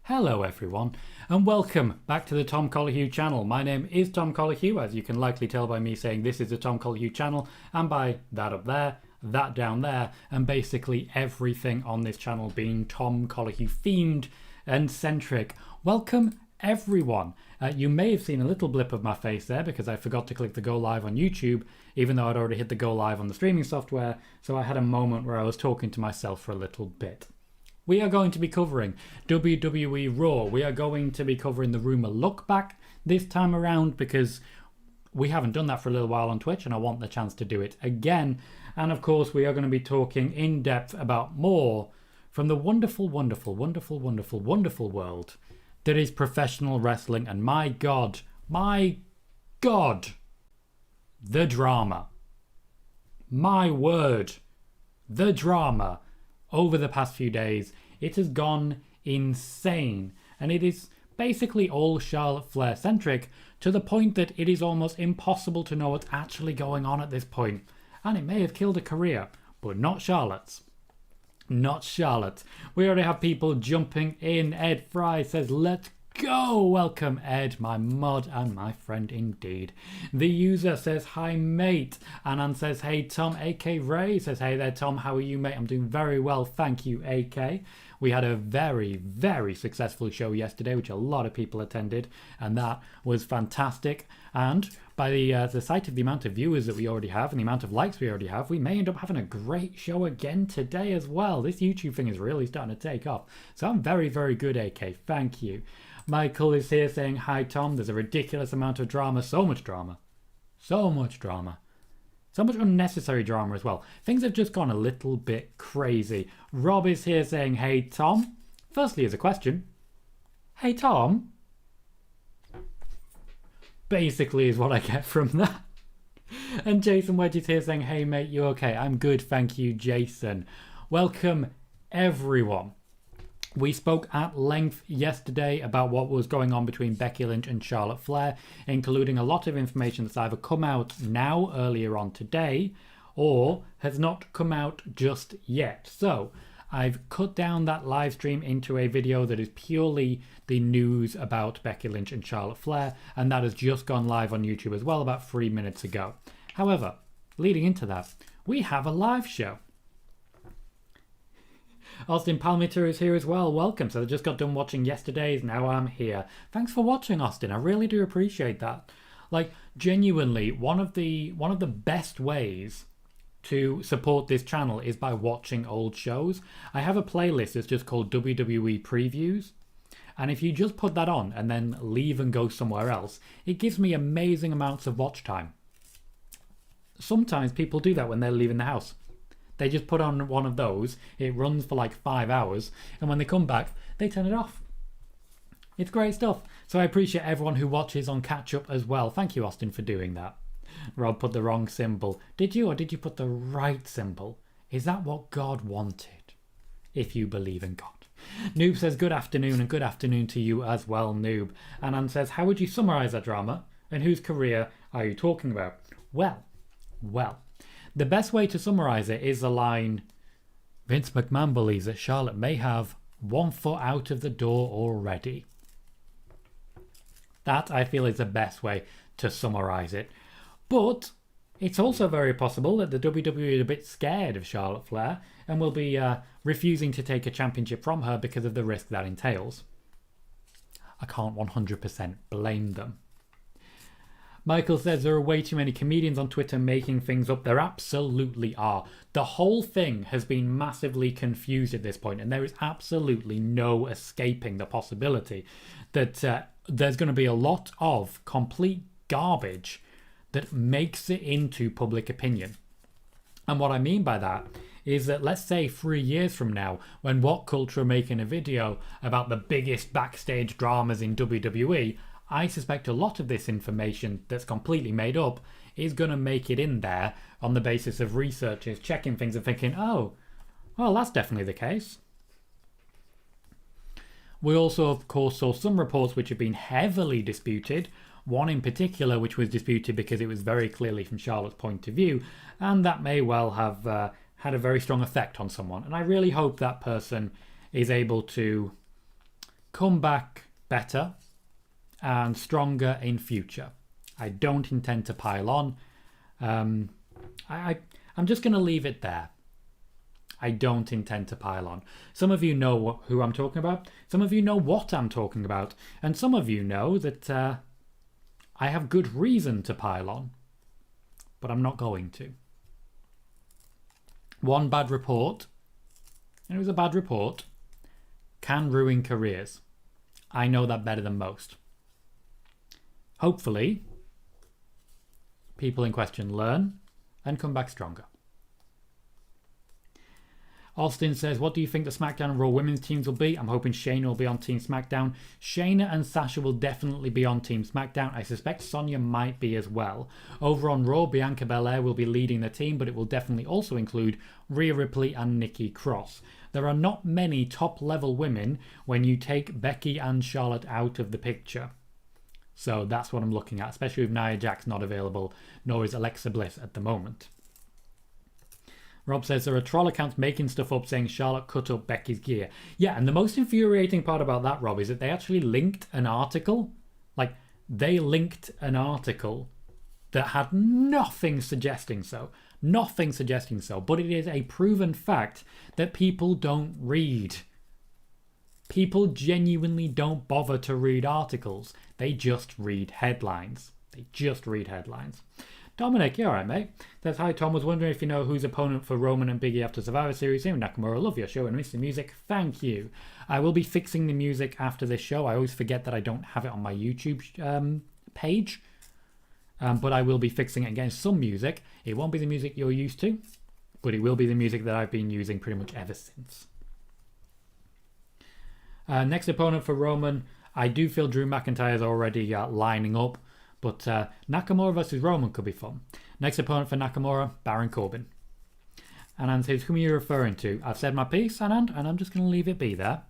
Hello everyone, and welcome back to the Tom Colohue channel. My name is Tom Colohue, as you can likely tell by me saying this is the Tom Colohue channel, and by that up there, that down there, and basically everything on this channel being Tom Colohue themed and centric. Welcome everyone. You may have seen a little blip of my face there because I forgot to click the go live on YouTube, even though I'd already hit the go live on the streaming software, so I had a moment where I was talking to myself for a little bit. We are going to be covering WWE Raw. We are going to be covering the Rumour Look Back this time around because we haven't done that for a little while on Twitch and I want the chance to do it again. And of course, we are going to be talking in depth about more from the wonderful, wonderful, wonderful, wonderful, wonderful world that is professional wrestling. And my God, the drama. My word, the drama. Over the past few days, it has gone insane, and it is basically all Charlotte Flair centric to the point that it is almost impossible to know what's actually going on at this point. And it may have killed a career, but not Charlotte's. Not Charlotte. We already have people jumping in. Ed Fry says, let's go! Welcome, Ed, my mod and my friend indeed. The user says, hi, mate. Anan says, hey, Tom. AK Ray says, hey there, Tom. How are you, mate? I'm doing very well. Thank you, AK. We had a very, very successful show yesterday, which a lot of people attended, and that was fantastic. And by the sight of the amount of viewers that we already have and the amount of likes we already have, we may end up having a great show again today as well. This YouTube thing is really starting to take off. So I'm very, very good, AK. Thank you. Michael is here saying, hi Tom, there's a ridiculous amount of drama, so much drama. So much drama. So much unnecessary drama as well. Things have just gone a little bit crazy. Rob is here saying, hey Tom. Firstly, as a question, hey Tom. Basically is what I get from that. And Jason Wedge is here saying, hey mate, you okay? I'm good, thank you, Jason. Welcome everyone. We spoke at length yesterday about what was going on between Becky Lynch and Charlotte Flair, including a lot of information that's either come out now earlier on today or has not come out just yet. So I've cut down that live stream into a video that is purely the news about Becky Lynch and Charlotte Flair, and that has just gone live on YouTube as well about 3 minutes ago. However, leading into that, we have a live show. Austin Palmiter is here as well. Welcome. So I just got done watching yesterday's. Now I'm here. Thanks for watching, Austin. I really do appreciate that. Like, genuinely, one of the best ways to support this channel is by watching old shows. I have a playlist that's just called WWE Previews. And if you just put that on and then leave and go somewhere else, it gives me amazing amounts of watch time. Sometimes people do that when they're leaving the house. They just put on one of those, it runs for like 5 hours, and when they come back, they turn it off. It's great stuff. So I appreciate everyone who watches on catch up as well. Thank you, Austin, for doing that. Rob put the wrong symbol. Did you, or did you put the right symbol? Is that what God wanted? If you believe in God. Noob says good afternoon, and good afternoon to you as well, Noob. Anan says, how would you summarise that drama, and whose career are you talking about? Well. The best way to summarise it is the line, Vince McMahon believes that Charlotte may have 1 foot out of the door already. That, I feel, is the best way to summarise it. But it's also very possible that the WWE is a bit scared of Charlotte Flair and will be refusing to take a championship from her because of the risk that entails. I can't 100% blame them. Michael says there are way too many comedians on Twitter making things up. There absolutely are. The whole thing has been massively confused at this point, and there is absolutely no escaping the possibility that there's going to be a lot of complete garbage that makes it into public opinion. And what I mean by that is that, let's say 3 years from now, when What Culture are making a video about the biggest backstage dramas in WWE, I suspect a lot of this information that's completely made up is going to make it in there on the basis of researchers checking things and thinking, oh, well, that's definitely the case. We also, of course, saw some reports which have been heavily disputed. One in particular which was disputed because it was very clearly from Charlotte's point of view, and that may well have had a very strong effect on someone. And I really hope that person is able to come back better and stronger in future. I don't intend to pile on. I'm just going to leave it there. I don't intend to pile on. Some of you know who I'm talking about. Some of you know what I'm talking about. And some of you know that I have good reason to pile on. But I'm not going to. One bad report, and it was a bad report, can ruin careers. I know that better than most. Hopefully, people in question learn and come back stronger. Austin says, what do you think the SmackDown and Raw women's teams will be? I'm hoping Shayna will be on Team SmackDown. Shayna and Sasha will definitely be on Team SmackDown. I suspect Sonya might be as well. Over on Raw, Bianca Belair will be leading the team, but it will definitely also include Rhea Ripley and Nikki Cross. There are not many top-level women when you take Becky and Charlotte out of the picture. So that's what I'm looking at, especially with Nia Jax not available, nor is Alexa Bliss at the moment. Rob says there are troll accounts making stuff up saying Charlotte cut up Becky's gear. Yeah, and the most infuriating part about that, Rob, is that they actually linked an article. Like, they linked an article that had nothing suggesting so. Nothing suggesting so. But it is a proven fact that people don't read. People genuinely don't bother to read articles. They just read headlines. They just read headlines. Dominic, you alright, mate? Says, hi, Tom. Was wondering if you know who's opponent for Roman and Biggie after Survivor Series. Hey, Nakamura, love your show and miss the music. Thank you. I will be fixing the music after this show. I always forget that I don't have it on my YouTube page. But I will be fixing it and getting some music. It won't be the music you're used to, but it will be the music that I've been using pretty much ever since. Next opponent for Roman. I do feel Drew McIntyre is already lining up. But Nakamura versus Roman could be fun. Next opponent for Nakamura, Baron Corbin. Anand says, whom are you referring to? I've said my piece, Anand, and I'm just going to leave it be there.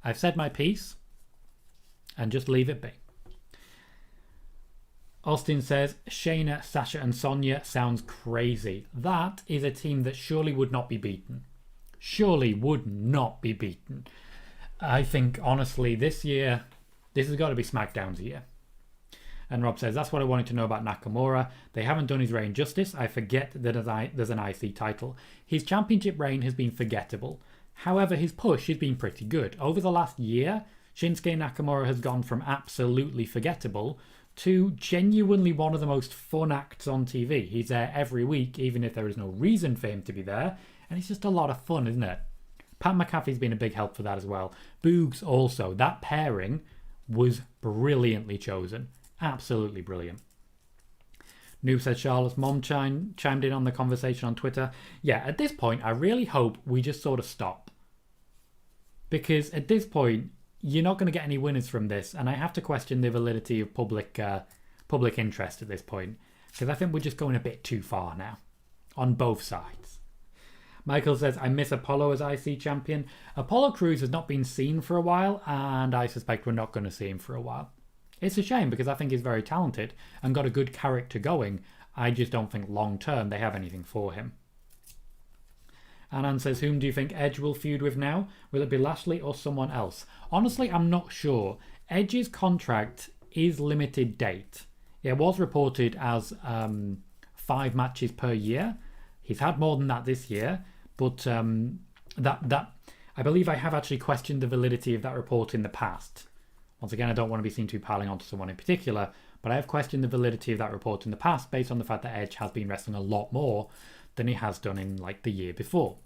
I've said my piece, and just leave it be. Austin says, Shayna, Sasha, and Sonya sounds crazy. That is a team that surely would not be beaten. Surely would not be beaten. I think, honestly, this year, this has got to be SmackDown's year. And Rob says, that's what I wanted to know about Nakamura. They haven't done his reign justice. I forget that there's an IC title. His championship reign has been forgettable. However, his push has been pretty good. Over the last year, Shinsuke Nakamura has gone from absolutely forgettable to genuinely one of the most fun acts on TV. He's there every week, even if there is no reason for him to be there. And it's just a lot of fun, isn't it? Pat McAfee's been a big help for that as well. Boogs also. That pairing was brilliantly chosen. Absolutely brilliant. Noob says Charlotte's mom chimed in on the conversation on Twitter. Yeah, at this point, I really hope we just sort of stop. Because at this point, you're not going to get any winners from this, and I have to question the validity of public interest at this point. Because I think we're just going a bit too far now. On both sides. Michael says, I miss Apollo as IC champion. Apollo Crews has not been seen for a while, and I suspect we're not going to see him for a while. It's a shame because I think he's very talented and got a good character going. I just don't think long term they have anything for him. Anand says, whom do you think Edge will feud with now? Will it be Lashley or someone else? Honestly, I'm not sure. Edge's contract is limited date. It was reported as 5 matches per year. He's had more than that this year, but that I believe I have actually questioned the validity of that report in the past. Once again, I don't want to be seen to piling onto someone in particular, but I have questioned the validity of that report in the past based on the fact that Edge has been wrestling a lot more than he has done in like the year before.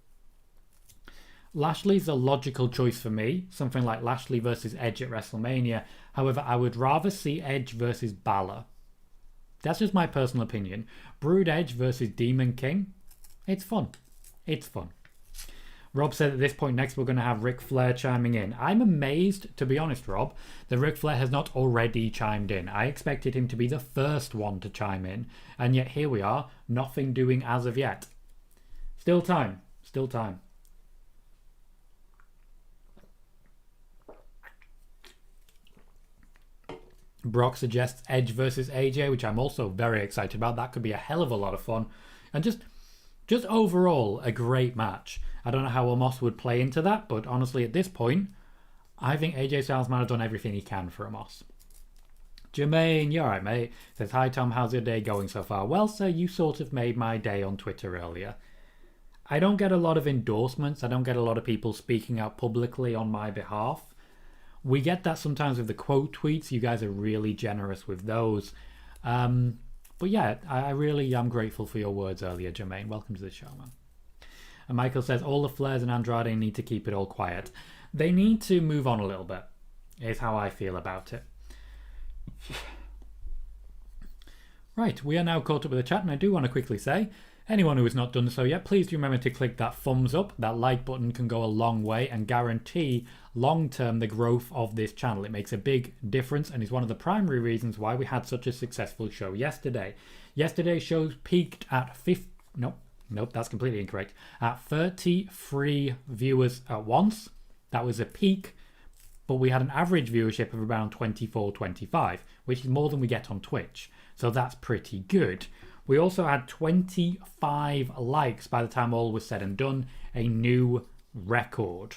Lashley's a logical choice for me, something like Lashley versus Edge at WrestleMania. However, I would rather see Edge versus Balor. That's just my personal opinion. Brood Edge versus Demon King. It's fun. It's fun. Rob said at this point next we're going to have Ric Flair chiming in. I'm amazed, to be honest, Rob, that Ric Flair has not already chimed in. I expected him to be the first one to chime in, and yet here we are, nothing doing as of yet. Still time. Still time. Brock suggests Edge versus AJ, which I'm also very excited about. That could be a hell of a lot of fun. And just overall, a great match. I don't know how Omos would play into that, but honestly, at this point, I think AJ Styles might have done everything he can for Amos. Jermaine, you're right, mate. Says, hi, Tom, how's your day going so far? Well, sir, you sort of made my day on Twitter earlier. I don't get a lot of endorsements. I don't get a lot of people speaking out publicly on my behalf. We get that sometimes with the quote tweets. You guys are really generous with those. But yeah, I really am grateful for your words earlier, Jermaine. Welcome to the show, man. And Michael says, all the Flairs and Andrade need to keep it all quiet. They need to move on a little bit, is how I feel about it. Right, we are now caught up with the chat, and I do want to quickly say, anyone who has not done so yet, please do remember to click that thumbs up. That like button can go a long way and guarantee long-term the growth of this channel. It makes a big difference and is one of the primary reasons why we had such a successful show yesterday. Yesterday's show peaked at Nope, that's completely incorrect. At 33 viewers at once. That was a peak, but we had an average viewership of around 24, 25, which is more than we get on Twitch. So that's pretty good. We also had 25 likes by the time all was said and done, a new record.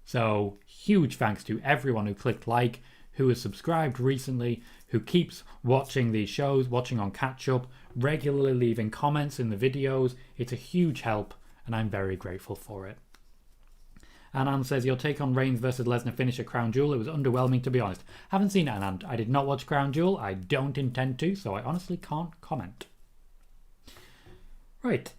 So huge thanks to everyone who clicked like, who has subscribed recently, who keeps watching these shows, watching on catch up, regularly leaving comments in the videos. It's a huge help and I'm very grateful for it. Anand says, your take on Reigns versus Lesnar finish at Crown Jewel, it was underwhelming to be honest. Haven't seen it, Anand. I did not watch Crown Jewel. I don't intend to, so I honestly can't comment. Right,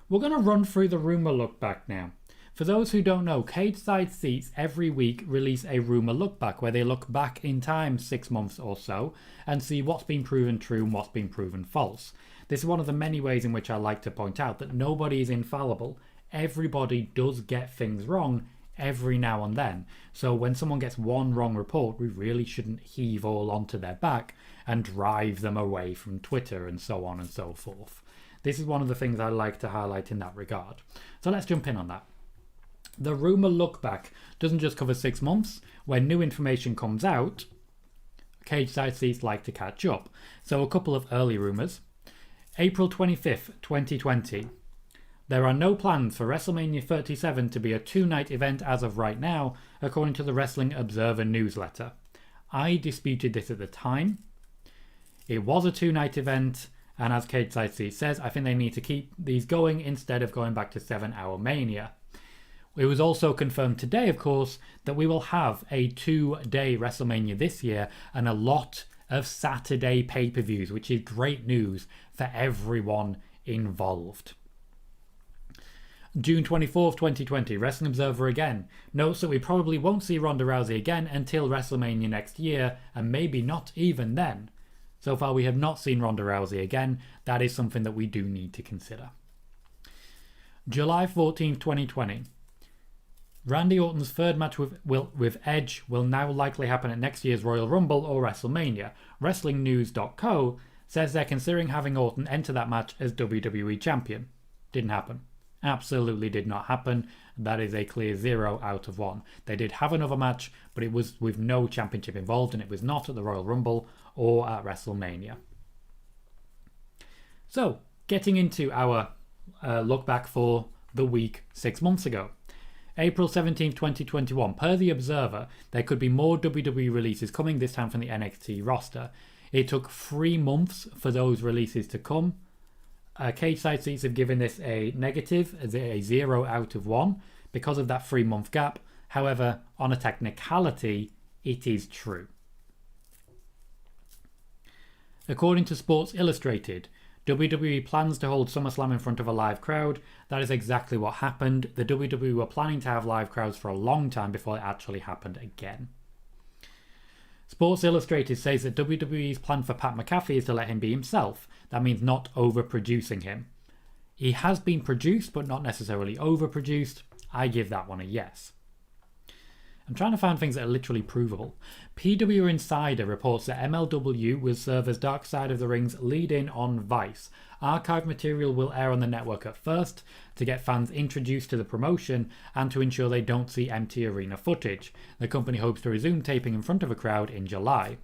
we're going to run through the rumour look back now. For those who don't know, Cage Side Seats every week release a rumour look back where they look back in time 6 months or so and see what's been proven true and what's been proven false. This is one of the many ways in which I like to point out that nobody is infallible. Everybody does get things wrong every now and then. So when someone gets one wrong report, we really shouldn't heave all onto their back and drive them away from Twitter and so on and so forth. This is one of the things I like to highlight in that regard. So let's jump in on that. The rumour look back doesn't just cover 6 months. When new information comes out, Cage Side Seats like to catch up. So a couple of early rumours. April 25th, 2020. There are no plans for WrestleMania 37 to be a 2-night event as of right now, according to the Wrestling Observer newsletter. I disputed this at the time. It was a 2-night event, and as Cage Side Seats says, I think they need to keep these going instead of going back to 7-hour Mania. It was also confirmed today, of course, that we will have a 2-day WrestleMania this year and a lot of Saturday pay-per-views, which is great news for everyone involved. June 24th, 2020, Wrestling Observer again notes that we probably won't see Ronda Rousey again until WrestleMania next year, and maybe not even then. So far we have not seen Ronda Rousey again. That is something that we do need to consider. July 14th, 2020. Randy Orton's third match with Edge will now likely happen at next year's Royal Rumble or WrestleMania. WrestlingNews.co says they're considering having Orton enter that match as WWE Champion. Didn't happen. Absolutely did not happen. That is a clear 0 out of 1. They did have another match, but it was with no championship involved, and it was not at the Royal Rumble or at WrestleMania. So, getting into our look back for the week 6 months ago. April 17th, 2021. Per The Observer, there could be more WWE releases coming, this time from the NXT roster. It took 3 months for those releases to come. Cage Side Seats have given this a negative, a 0 out of 1, because of that 3-month gap. However, on a technicality, it is true. According to Sports Illustrated, WWE plans to hold SummerSlam in front of a live crowd. That is exactly what happened. The WWE were planning to have live crowds for a long time before it actually happened again. Sports Illustrated says that WWE's plan for Pat McAfee is to let him be himself. That means not overproducing him. He has been produced, but not necessarily overproduced. I give that one a yes. I'm trying to find things that are literally provable. PW Insider reports that MLW will serve as Dark Side of the Ring's lead-in on Vice. Archive material will air on the network at first to get fans introduced to the promotion and to ensure they don't see empty arena footage. The company hopes to resume taping in front of a crowd in July.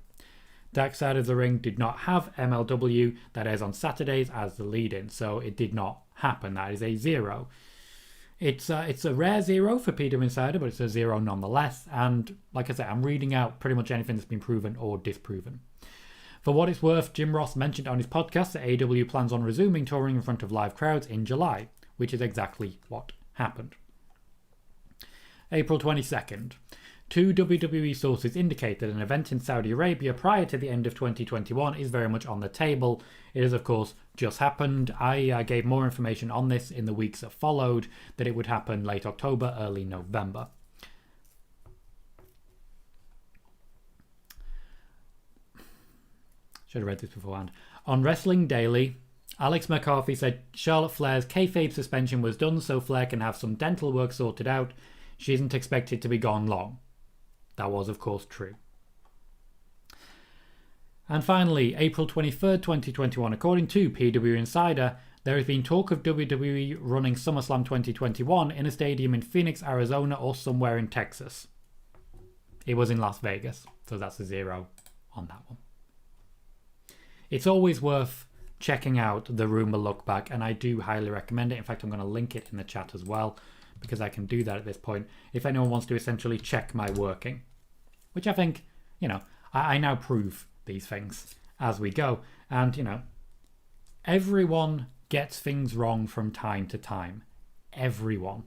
Dark Side of the Ring did not have MLW that airs on Saturdays as the lead-in, so it did not happen. That is a 0. It's a rare zero for PW Insider, but it's a zero nonetheless. And like I said, I'm reading out pretty much anything that's been proven or disproven. For what it's worth, Jim Ross mentioned on his podcast that AEW plans on resuming touring in front of live crowds in July, which is exactly what happened. April 22nd. Two WWE sources indicate that an event in Saudi Arabia prior to the end of 2021 is very much on the table. It has, of course, just happened. I gave more information on this in the weeks that followed, that it would happen late October, early November. Should have read this beforehand. On Wrestling Daily, Alex McCarthy said Charlotte Flair's kayfabe suspension was done so Flair can have some dental work sorted out. She isn't expected to be gone long. That was, of course, true. And finally, April 23rd, 2021, according to PW Insider, there has been talk of WWE running SummerSlam 2021 in a stadium in Phoenix, Arizona, or somewhere in Texas. It was in Las Vegas, so that's a zero on that one. It's always worth checking out the rumor look back, and I do highly recommend it. In fact, I'm going to link it in the chat as well, because I can do that at this point if anyone wants to essentially check my working, which I think, I now prove these things as we go. And, everyone gets things wrong from time to time. Everyone.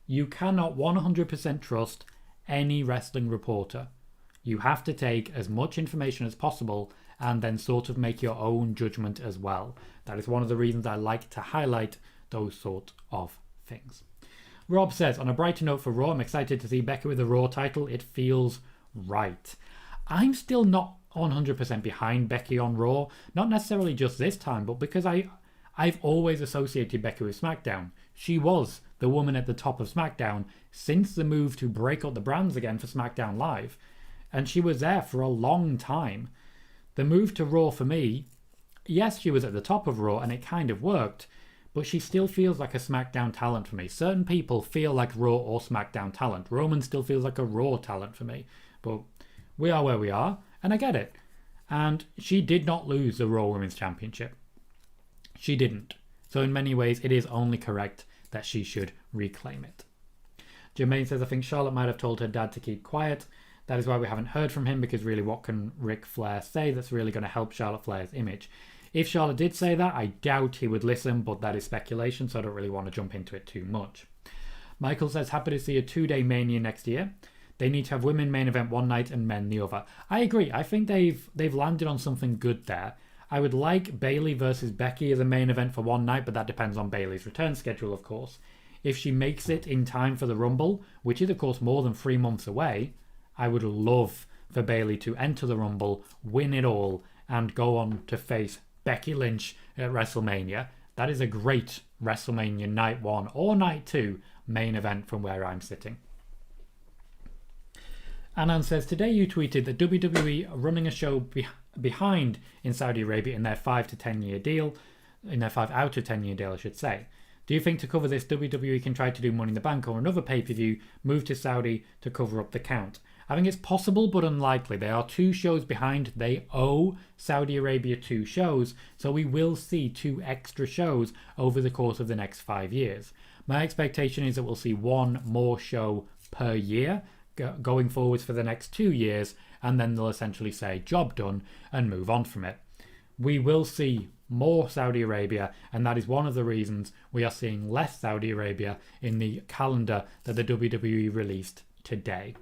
You cannot 100% trust any wrestling reporter. You have to take as much information as possible and then sort of make your own judgment as well. That is one of the reasons I like to highlight those sort of things. Rob says, on a brighter note for Raw, I'm excited to see Becky with the Raw title. It feels right. I'm still not 100% behind Becky on Raw. Not necessarily just this time, but because I've always associated Becky with SmackDown. She was the woman at the top of SmackDown since the move to break up the brands again for SmackDown Live. And she was there for a long time. The move to Raw for me, yes, she was at the top of Raw and it kind of worked, but she still feels like a SmackDown talent for me. Certain people feel like Raw or SmackDown talent. Roman still feels like a Raw talent for me. But we are where we are, and I get it. And she did not lose the Raw Women's Championship. She didn't. So in many ways, it is only correct that she should reclaim it. Jermaine says, I think Charlotte might have told her dad to keep quiet. That is why we haven't heard from him, because really what can Ric Flair say that's really going to help Charlotte Flair's image? If Charlotte did say that, I doubt he would listen, but that is speculation, so I don't really want to jump into it too much. Michael says, happy to see a 2-day Mania next year. They need to have women main event one night and men the other. I agree. I think they've landed on something good there. I would like Bayley versus Becky as a main event for one night, but that depends on Bayley's return schedule, of course. If she makes it in time for the Rumble, which is, of course, more than 3 months away, I would love for Bayley to enter the Rumble, win it all, and go on to face Becky Lynch at WrestleMania. That is a great WrestleMania Night 1 or Night 2 main event from where I'm sitting. Anan says, today you tweeted that WWE are running a show behind in Saudi Arabia in their 5 to 10 year deal, in their 5 out of 10 year deal, I should say. Do you think to cover this, WWE can try to do Money in the Bank or another pay-per-view, move to Saudi to cover up the count? I think it's possible, but unlikely. They are 2 shows behind. They owe Saudi Arabia 2 shows, so we will see 2 extra shows over the course of the next 5 years. My expectation is that we'll see 1 more show per year going forwards for the next 2 years, and then they'll essentially say, job done, and move on from it. We will see more Saudi Arabia, and that is one of the reasons we are seeing less Saudi Arabia in the calendar that the WWE released today.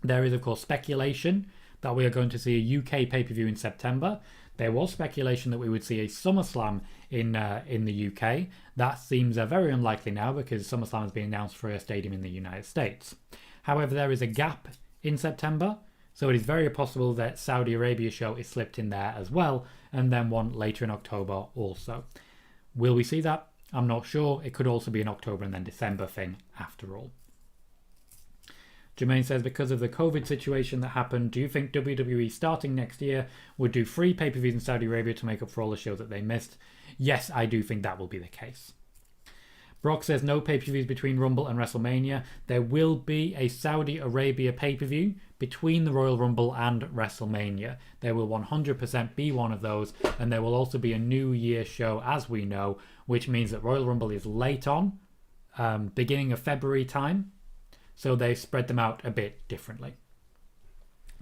There is, of course, speculation that we are going to see a UK pay-per-view in September. There was speculation that we would see a SummerSlam in the UK. That seems very unlikely now because SummerSlam has been announced for a stadium in the United States. However, there is a gap in September, so it is very possible that Saudi Arabia show is slipped in there as well, and then one later in October also. Will we see that? I'm not sure. It could also be an October and then December thing after all. Jermaine says, because of the COVID situation that happened, do you think WWE starting next year would do free pay-per-views in Saudi Arabia to make up for all the shows that they missed? Yes, I do think that will be the case. Brock says, no pay-per-views between Rumble and WrestleMania. There will be a Saudi Arabia pay-per-view between the Royal Rumble and WrestleMania. There will 100% be one of those, and there will also be a New Year show, as we know, which means that Royal Rumble is late on, beginning of February time. So they spread them out a bit differently.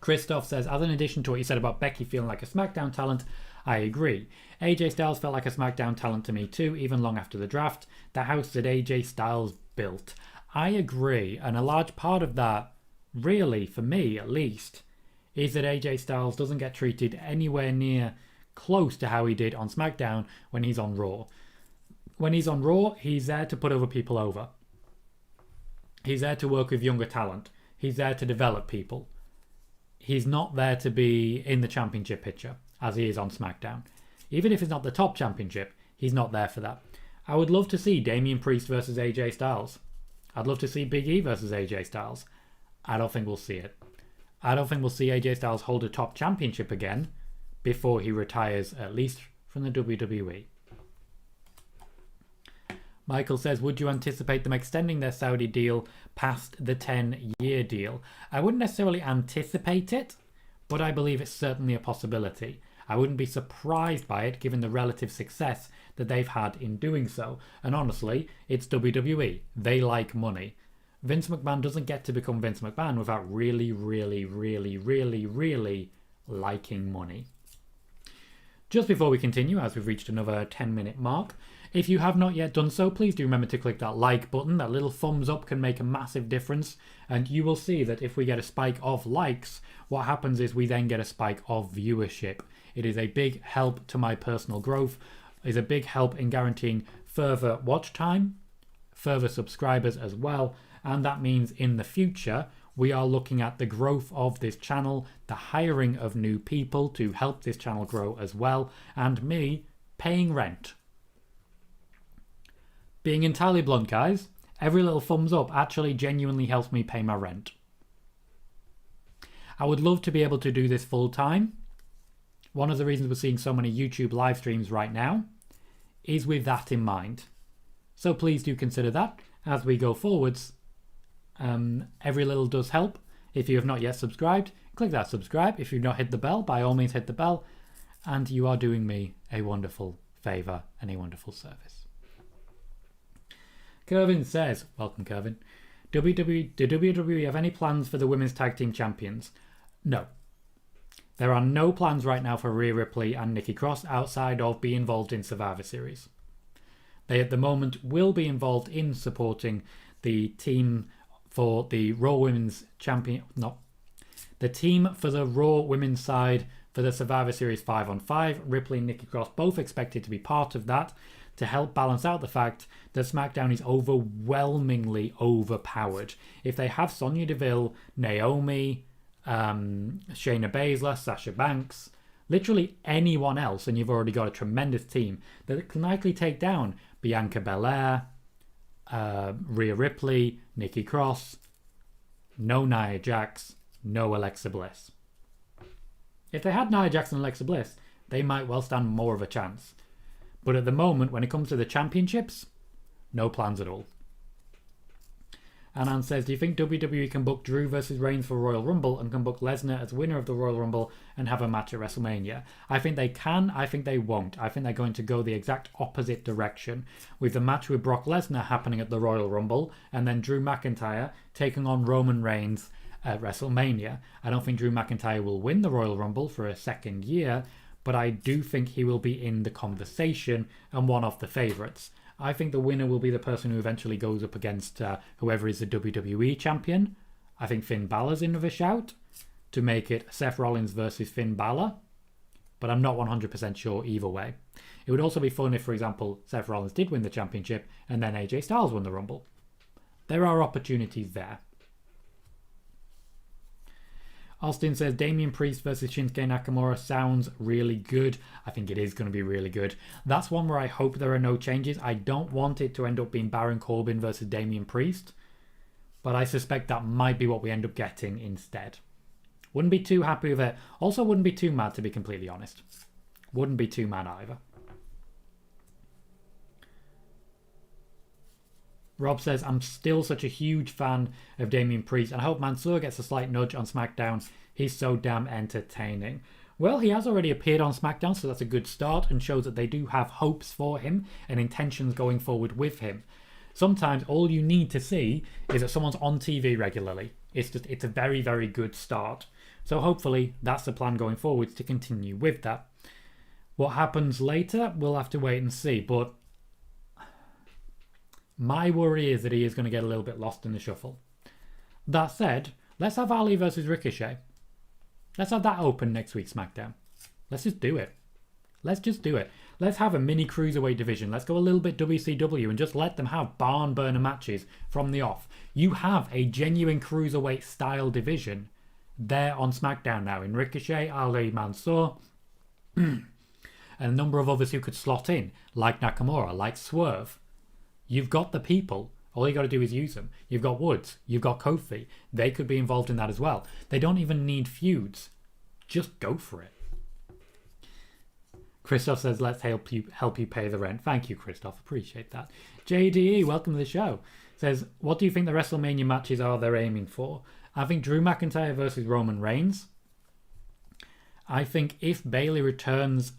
Christoph says, as an addition to what you said about Becky feeling like a SmackDown talent, I agree. AJ Styles felt like a SmackDown talent to me too, even long after the draft. The house that AJ Styles built. I agree, and a large part of that, really, for me at least, is that AJ Styles doesn't get treated anywhere near close to how he did on SmackDown when he's on Raw. When he's on Raw, he's there to put other people over. He's there to work with younger talent. He's there to develop people. He's not there to be in the championship picture, as he is on SmackDown. Even if it's not the top championship, he's not there for that. I would love to see Damien Priest versus AJ Styles. I'd love to see Big E versus AJ Styles. I don't think we'll see it. I don't think we'll see AJ Styles hold a top championship again before he retires, at least from the WWE. Michael says, would you anticipate them extending their Saudi deal past the 10-year deal? I wouldn't necessarily anticipate it, but I believe it's certainly a possibility. I wouldn't be surprised by it given the relative success that they've had in doing so. And honestly, it's WWE. They like money. Vince McMahon doesn't get to become Vince McMahon without really, really, really, really, really liking money. Just before we continue, as we've reached another 10-minute mark, if you have not yet done so, please do remember to click that like button. That little thumbs up can make a massive difference. And you will see that if we get a spike of likes, what happens is we then get a spike of viewership. It is a big help to my personal growth. It is a big help in guaranteeing further watch time, further subscribers as well. And that means in the future, we are looking at the growth of this channel, the hiring of new people to help this channel grow as well, and me paying rent. Being entirely blunt, guys, every little thumbs up actually genuinely helps me pay my rent. I would love to be able to do this full time. One of the reasons we're seeing so many YouTube live streams right now is with that in mind. So please do consider that as we go forwards. Every little does help. If you have not yet subscribed, click that subscribe. If you've not hit the bell, by all means hit the bell. And you are doing me a wonderful favour and a wonderful service. Kervin says, welcome Kervin, do WWE have any plans for the Women's Tag Team Champions? No. There are no plans right now for Rhea Ripley and Nikki Cross outside of being involved in Survivor Series. They at the moment will be involved in supporting the team for the Raw Women's Champion... No. The team for the Raw Women's side for the Survivor Series 5-on-5. Ripley and Nikki Cross both expected to be part of that, to help balance out the fact that SmackDown is overwhelmingly overpowered. If they have Sonya Deville, Naomi, Shayna Basler, Sasha Banks, literally anyone else, and you've already got a tremendous team that can likely take down Bianca Belair, Rhea Ripley, Nikki Cross, no Nia Jax, no Alexa Bliss. If they had Nia Jax and Alexa Bliss, they might well stand more of a chance. But at the moment, when it comes to the championships, no plans at all. Anan says, do you think WWE can book Drew versus Reigns for Royal Rumble and can book Lesnar as winner of the Royal Rumble and have a match at WrestleMania? I think they can. I think they won't. I think they're going to go the exact opposite direction, with the match with Brock Lesnar happening at the Royal Rumble and then Drew McIntyre taking on Roman Reigns at WrestleMania. I don't think Drew McIntyre will win the Royal Rumble for a second year, but I do think he will be in the conversation and one of the favourites. I think the winner will be the person who eventually goes up against whoever is the WWE champion. I think Finn Balor's in with a shout to make it Seth Rollins versus Finn Balor, but I'm not 100% sure either way. It would also be fun if, for example, Seth Rollins did win the championship and then AJ Styles won the Rumble. There are opportunities there. Austin says, Damien Priest versus Shinsuke Nakamura sounds really good. I think it is going to be really good. That's one where I hope there are no changes. I don't want it to end up being Baron Corbin versus Damien Priest, but I suspect that might be what we end up getting instead. Wouldn't be too happy with it. Also wouldn't be too mad, to be completely honest. Wouldn't be too mad either. Rob says, I'm still such a huge fan of Damien Priest and I hope Mansoor gets a slight nudge on SmackDown. He's so damn entertaining. Well, he has already appeared on SmackDown, so that's a good start and shows that they do have hopes for him and intentions going forward with him. Sometimes all you need to see is that someone's on TV regularly. It's a very, very good start. So hopefully that's the plan going forwards, to continue with that. What happens later, we'll have to wait and see. But my worry is that he is going to get a little bit lost in the shuffle. That said, let's have Ali versus Ricochet. Let's have that open next week SmackDown. Let's just do it. Let's just do it. Let's have a mini cruiserweight division. Let's go a little bit WCW and just let them have barn burner matches from the off. You have a genuine cruiserweight style division there on SmackDown now in Ricochet, Ali, Mansoor, and a number of others who could slot in, like Nakamura, like Swerve. You've got the people. All you got to do is use them. You've got Woods. You've got Kofi. They could be involved in that as well. They don't even need feuds. Just go for it. Christoph says, let's help you pay the rent. Thank you, Christoph. Appreciate that. JDE, welcome to the show. Says, what do you think the WrestleMania matches are they're aiming for? I think Drew McIntyre versus Roman Reigns. I think if Bayley returns,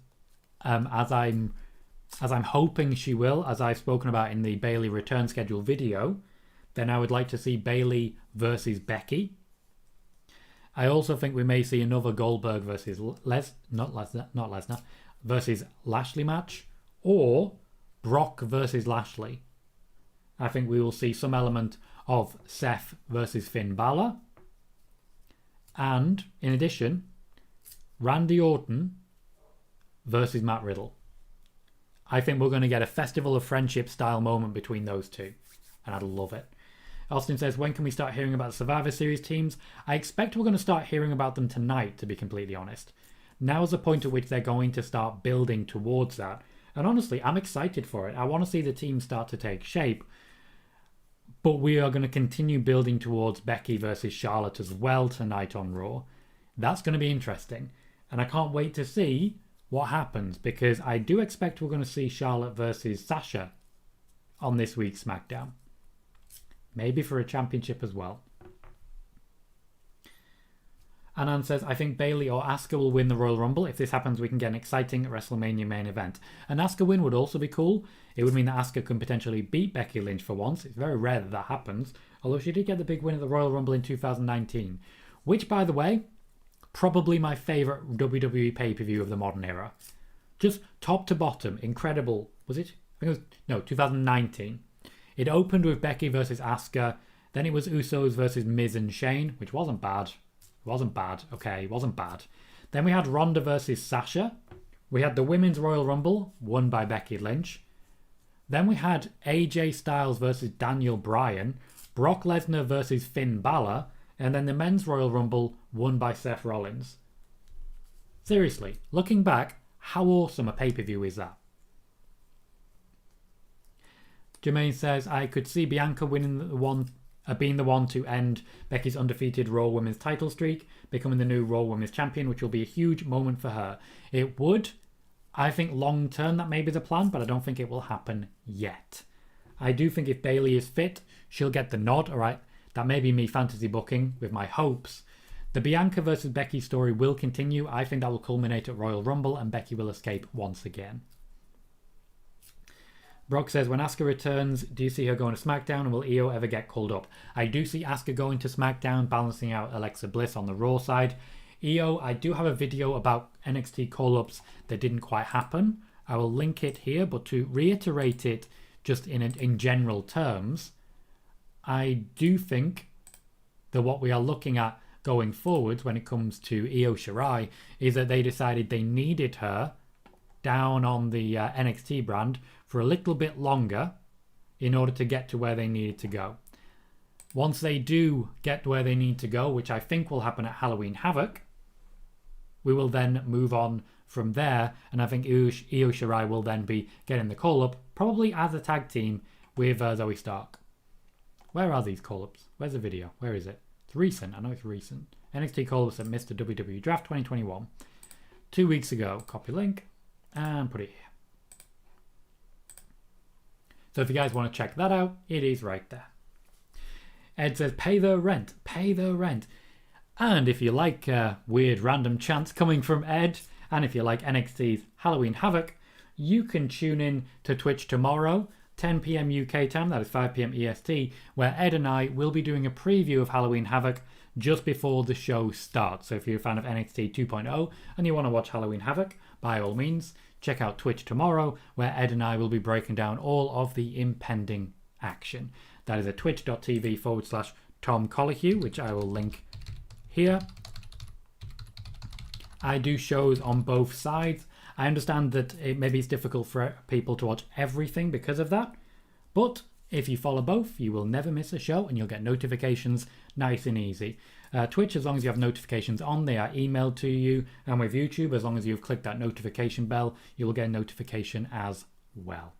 as I'm hoping she will, as I've spoken about in the Bayley return schedule video, then I would like to see Bayley versus Becky. I also think we may see another Goldberg versus not Lesnar, versus Lashley match, or Brock versus Lashley. I think we will see some element of Seth versus Finn Balor. And, in addition, Randy Orton versus Matt Riddle. I think we're going to get a Festival of Friendship style moment between those two. And I'd love it. Austin says, when can we start hearing about the Survivor Series teams? I expect we're going to start hearing about them tonight, to be completely honest. Now is the point at which they're going to start building towards that. And honestly, I'm excited for it. I want to see the team start to take shape. But we are going to continue building towards Becky versus Charlotte as well tonight on Raw. That's going to be interesting. And I can't wait to see what happens, because I do expect we're going to see Charlotte versus Sasha on this week's SmackDown. Maybe for a championship as well. Anand says, I think Bayley or Asuka will win the Royal Rumble. If this happens, we can get an exciting WrestleMania main event. An Asuka win would also be cool. It would mean that Asuka can potentially beat Becky Lynch for once. It's very rare that happens. Although she did get the big win at the Royal Rumble in 2019. Which, by the way, probably my favourite WWE pay-per-view of the modern era. Just top to bottom, incredible. Was it? I think it was, no, 2019. It opened with Becky versus Asuka. Then it was Usos versus Miz and Shane, which wasn't bad. Wasn't bad. Okay, wasn't bad. Then we had Ronda versus Sasha. We had the Women's Royal Rumble, won by Becky Lynch. Then we had AJ Styles versus Daniel Bryan. Brock Lesnar versus Finn Balor. And then the Men's Royal Rumble, won by Seth Rollins. Seriously, looking back, how awesome a pay-per-view is that? Jermaine says, I could see Bianca winning being the one to end Becky's undefeated Raw Women's title streak, becoming the new Raw Women's Champion, which will be a huge moment for her. It would. I think long term that may be the plan, but I don't think it will happen yet. I do think if Bayley is fit, she'll get the nod, alright? That may be me fantasy booking with my hopes. The Bianca versus Becky story will continue. I think that will culminate at Royal Rumble and Becky will escape once again. Brock says, when Asuka returns, do you see her going to SmackDown, and will Io ever get called up? I do see Asuka going to SmackDown, balancing out Alexa Bliss on the Raw side. Io, I do have a video about NXT call-ups that didn't quite happen. I will link it here, but to reiterate it just in general terms, I do think that what we are looking at going forward when it comes to Io Shirai is that they decided they needed her down on the NXT brand for a little bit longer in order to get to where they needed to go. Once they do get where they need to go, which I think will happen at Halloween Havoc, we will then move on from there, and I think Io Shirai will then be getting the call-up, probably as a tag team with Zoe Stark. Where are these call-ups? Where's the video? Where is it? It's recent. I know it's recent. NXT call-ups at Mr. WWE Draft 2021. 2 weeks ago. Copy link and put it here. So if you guys want to check that out, it is right there. Ed says, pay the rent. Pay the rent. And if you like weird random chants coming from Ed, and if you like NXT's Halloween Havoc, you can tune in to Twitch tomorrow. 10 p.m. UK time, that is 5 p.m. EST, where Ed and I will be doing a preview of Halloween Havoc just before the show starts. So if you're a fan of NXT 2.0 and you want to watch Halloween Havoc, by all means, check out Twitch tomorrow, where Ed and I will be breaking down all of the impending action. That is at twitch.tv/Tom Colohue, which I will link here. I do shows on both sides. I understand that maybe it's difficult for people to watch everything because of that, but if you follow both, you will never miss a show and you'll get notifications nice and easy. Twitch, as long as you have notifications on, they are emailed to you, and with YouTube, as long as you've clicked that notification bell, you will get a notification as well.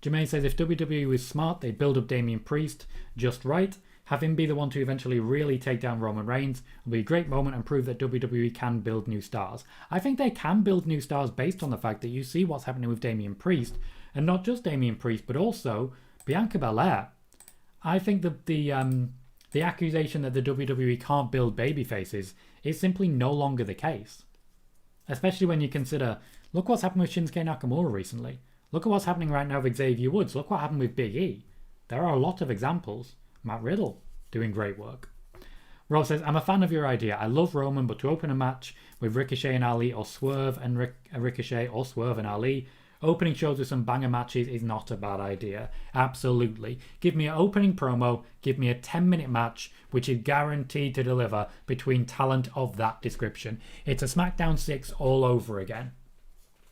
Jermaine says if WWE was smart, they'd build up Damien Priest just right. Have him be the one to eventually really take down Roman Reigns will be a great moment and prove that WWE can build new stars. I think they can build new stars based on the fact that you see what's happening with Damien Priest, and not just Damien Priest, but also Bianca Belair. I think that the accusation that the WWE can't build babyfaces is simply no longer the case. Especially when you consider, look what's happened with Shinsuke Nakamura recently. Look at what's happening right now with Xavier Woods. Look what happened with Big E. There are a lot of examples. Matt Riddle doing great work. Rob says, I'm a fan of your idea. I love Roman, but to open a match with Ricochet and Ali, or Swerve and Ricochet, or Swerve and Ali, opening shows with some banger matches is not a bad idea. Absolutely. Give me an opening promo, give me a 10-minute match, which is guaranteed to deliver between talent of that description. It's a SmackDown 6 all over again.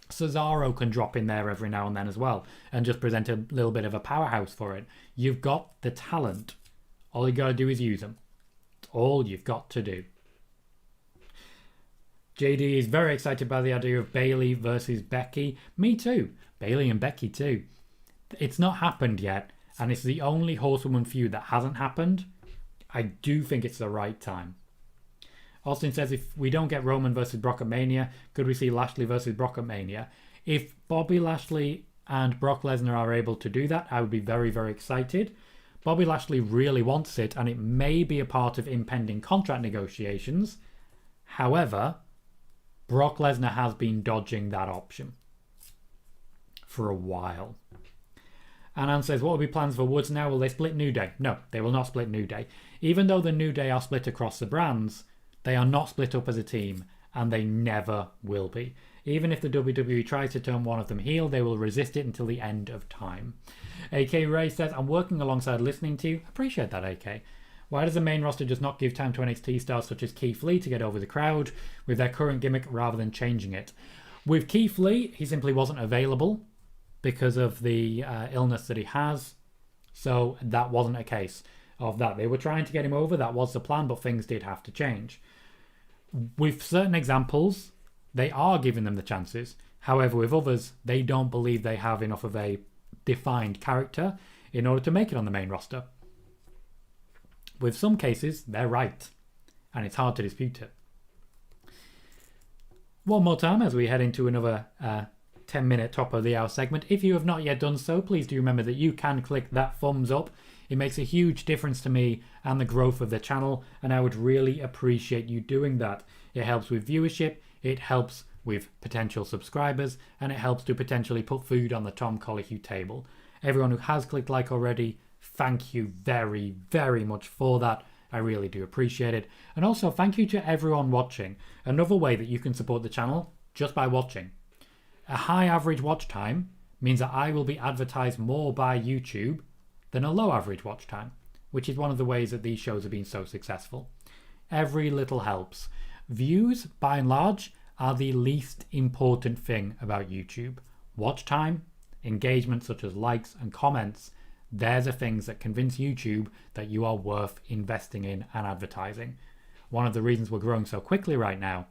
Cesaro can drop in there every now and then as well and just present a little bit of a powerhouse for it. You've got the talent. All you got to do is use them. It's all you've got to do. JD is very excited by the idea of Bayley versus Becky. Me too. Bayley and Becky too. It's not happened yet, and it's the only horsewoman feud that hasn't happened. I do think it's the right time. Austin says, if we don't get Roman versus Brock at Mania, could we see Lashley versus Brock at Mania? If Bobby Lashley and Brock Lesnar are able to do that, I would be very, very excited. Bobby Lashley really wants it, and it may be a part of impending contract negotiations. However, Brock Lesnar has been dodging that option for a while. Anan says, what will be plans for Woods now? Will they split New Day? No, they will not split New Day. Even though the New Day are split across the brands, they are not split up as a team, and they never will be. Even if the WWE tries to turn one of them heel, they will resist it until the end of time. AK Ray says, I'm working alongside listening to you. Appreciate that, AK. Why does the main roster just not give time to NXT stars such as Keith Lee to get over the crowd with their current gimmick rather than changing it? With Keith Lee, he simply wasn't available because of the illness that he has. So that wasn't a case of that. They were trying to get him over. That was the plan, but things did have to change. With certain examples, they are giving them the chances. However, with others, they don't believe they have enough of a defined character in order to make it on the main roster. With some cases, they're right, and it's hard to dispute it. One more time as we head into another 10-minute top of the hour segment. If you have not yet done so, please do remember that you can click that thumbs up. It makes a huge difference to me and the growth of the channel, and I would really appreciate you doing that. It helps with viewership, it helps with potential subscribers, and it helps to potentially put food on the Tom Colohue table. Everyone who has clicked like already, thank you very, very much for that. I really do appreciate it. And also, thank you to everyone watching. Another way that you can support the channel, just by watching. A high average watch time means that I will be advertised more by YouTube than a low average watch time, which is one of the ways that these shows have been so successful. Every little helps. Views, by and large, are the least important thing about YouTube. Watch time, engagement such as likes and comments, they're the things that convince YouTube that you are worth investing in and advertising. One of the reasons we're growing so quickly right now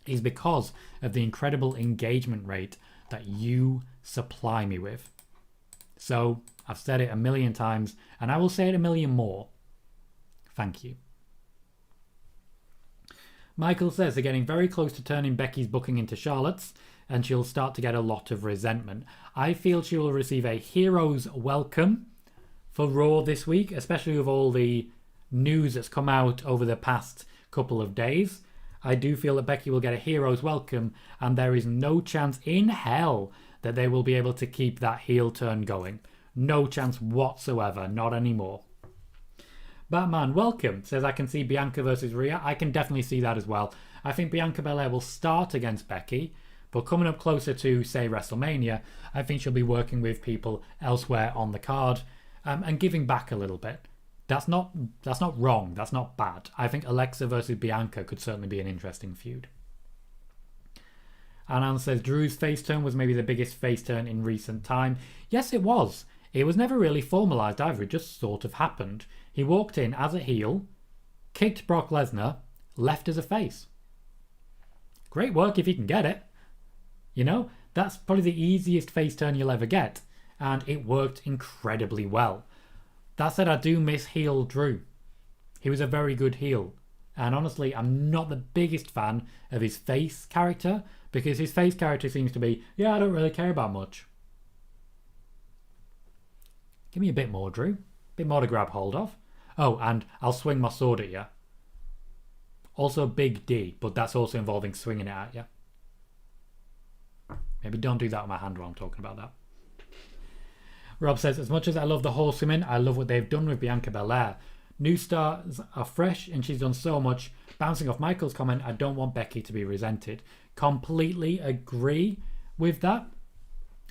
is because of the incredible engagement rate that you supply me with. So I've said it a million times, and I will say it a million more. Thank you. Michael says they're getting very close to turning Becky's booking into Charlotte's, and she'll start to get a lot of resentment. I feel she will receive a hero's welcome for Raw this week, especially with all the news that's come out over the past couple of days. I do feel that Becky will get a hero's welcome, and there is no chance in hell that they will be able to keep that heel turn going. No chance whatsoever. Not anymore. Batman, welcome, says I can see Bianca versus Rhea. I can definitely see that as well. I think Bianca Belair will start against Becky, but coming up closer to, say, WrestleMania, I think she'll be working with people elsewhere on the card and giving back a little bit. That's not wrong. That's not bad. I think Alexa versus Bianca could certainly be an interesting feud. Anan says Drew's face turn was maybe the biggest face turn in recent time. Yes, it was. It was never really formalised either. It just sort of happened. He walked in as a heel, kicked Brock Lesnar, left as a face. Great work if you can get it. You know, that's probably the easiest face turn you'll ever get. And it worked incredibly well. That said, I do miss heel Drew. He was a very good heel. And honestly, I'm not the biggest fan of his face character, because his face character seems to be, yeah, I don't really care about much. Give me a bit more, Drew. A bit more to grab hold of. Oh, and I'll swing my sword at you. Also big D, but that's also involving swinging it at you. Maybe don't do that with my hand while I'm talking about that. Rob says, as much as I love the Horsewomen, I love what they've done with Bianca Belair. New stars are fresh and she's done so much. Bouncing off Michael's comment, I don't want Becky to be resented. Completely agree with that.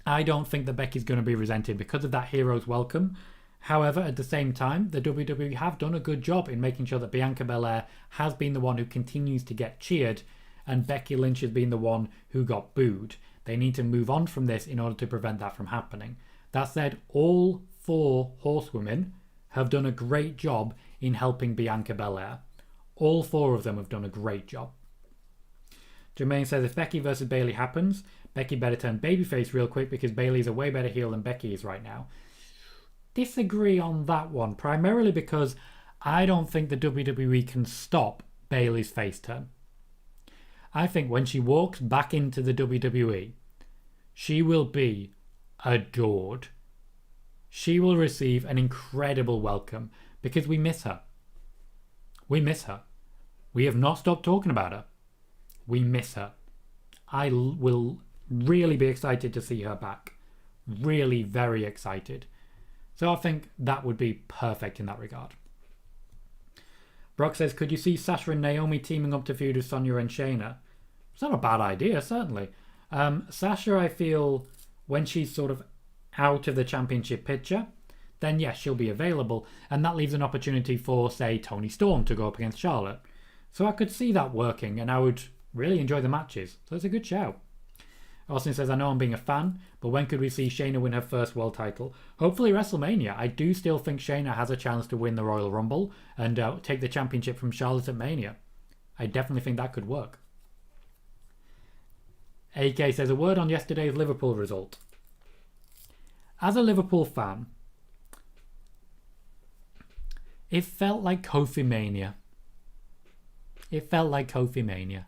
I don't think that Becky's going to be resented because of that hero's welcome. However, at the same time, the WWE have done a good job in making sure that Bianca Belair has been the one who continues to get cheered and Becky Lynch has been the one who got booed. They need to move on from this in order to prevent that from happening. That said, all 4 horsewomen have done a great job in helping Bianca Belair. All 4 of them have done a great job. Jermaine says, if Becky versus Bayley happens, Becky better turn babyface real quick because Bayley's a way better heel than Becky is right now. Disagree on that one, primarily because I don't think the WWE can stop Bayley's face turn. I think when she walks back into the WWE, she will be adored. She will receive an incredible welcome because we miss her. We miss her. We have not stopped talking about her. We miss her. I will really be excited to see her back. Really very excited. So I think that would be perfect in that regard. Brock says, could you see Sasha and Naomi teaming up to feud with Sonya and Shayna? It's not a bad idea, certainly. Sasha, I feel, when she's sort of out of the championship picture, then yes, she'll be available. And that leaves an opportunity for, say, Toni Storm to go up against Charlotte. So I could see that working and I would really enjoy the matches. So it's a good shout. Austin says, I know I'm being a fan, but when could we see Shayna win her first world title? Hopefully WrestleMania. I do still think Shayna has a chance to win the Royal Rumble and take the championship from Charlotte at Mania. I definitely think that could work. AK says, a word on yesterday's Liverpool result. As a Liverpool fan, it felt like Kofi Mania. It felt like Kofi Mania.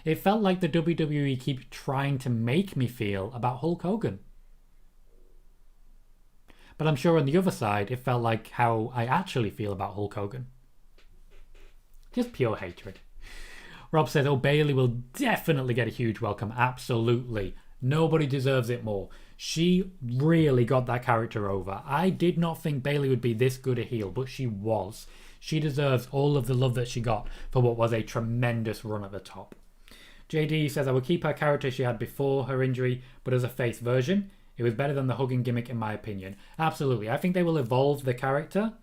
It felt like the WWE keep trying to make me feel about Hulk Hogan. But I'm sure on the other side, it felt like how I actually feel about Hulk Hogan. Just pure hatred. Rob says, oh, Bayley will definitely get a huge welcome. Absolutely. Nobody deserves it more. She really got that character over. I did not think Bayley would be this good a heel, but she was. She deserves all of the love that she got for what was a tremendous run at the top. JD says, I would keep her character she had before her injury, but as a face version, it was better than the hugging gimmick in my opinion. Absolutely. I think they will evolve the character,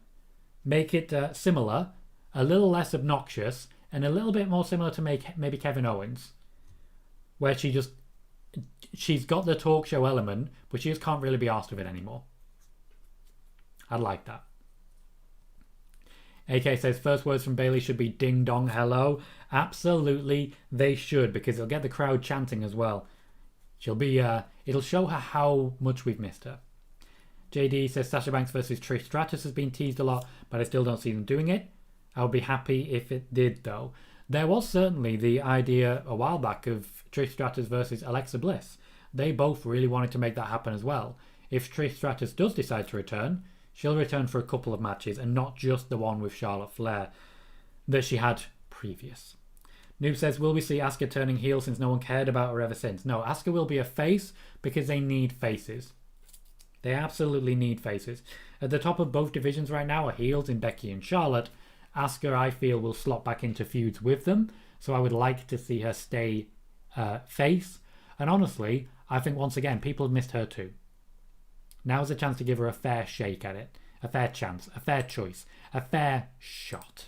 make it similar, a little less obnoxious, and a little bit more similar to maybe Kevin Owens, where she's got the talk show element, but she just can't really be asked with it anymore. I'd like that. AK says, first words from Bayley should be ding dong hello. Absolutely, they should, because it'll get the crowd chanting as well. She'll be, it'll show her how much we've missed her. JD says, Sasha Banks versus Trish Stratus has been teased a lot, but I still don't see them doing it. I would be happy if it did, though. There was certainly the idea a while back of Trish Stratus versus Alexa Bliss. They both really wanted to make that happen as well. If Trish Stratus does decide to return, she'll return for a couple of matches and not just the one with Charlotte Flair that she had previous. Noob says, will we see Asuka turning heel since no one cared about her ever since? No, Asuka will be a face because they need faces. They absolutely need faces. At the top of both divisions right now are heels in Becky and Charlotte. Asuka, I feel, will slot back into feuds with them. So I would like to see her stay face. And honestly, I think once again, people have missed her too. Now's a chance to give her a fair shake at it. A fair chance. A fair choice. A fair shot.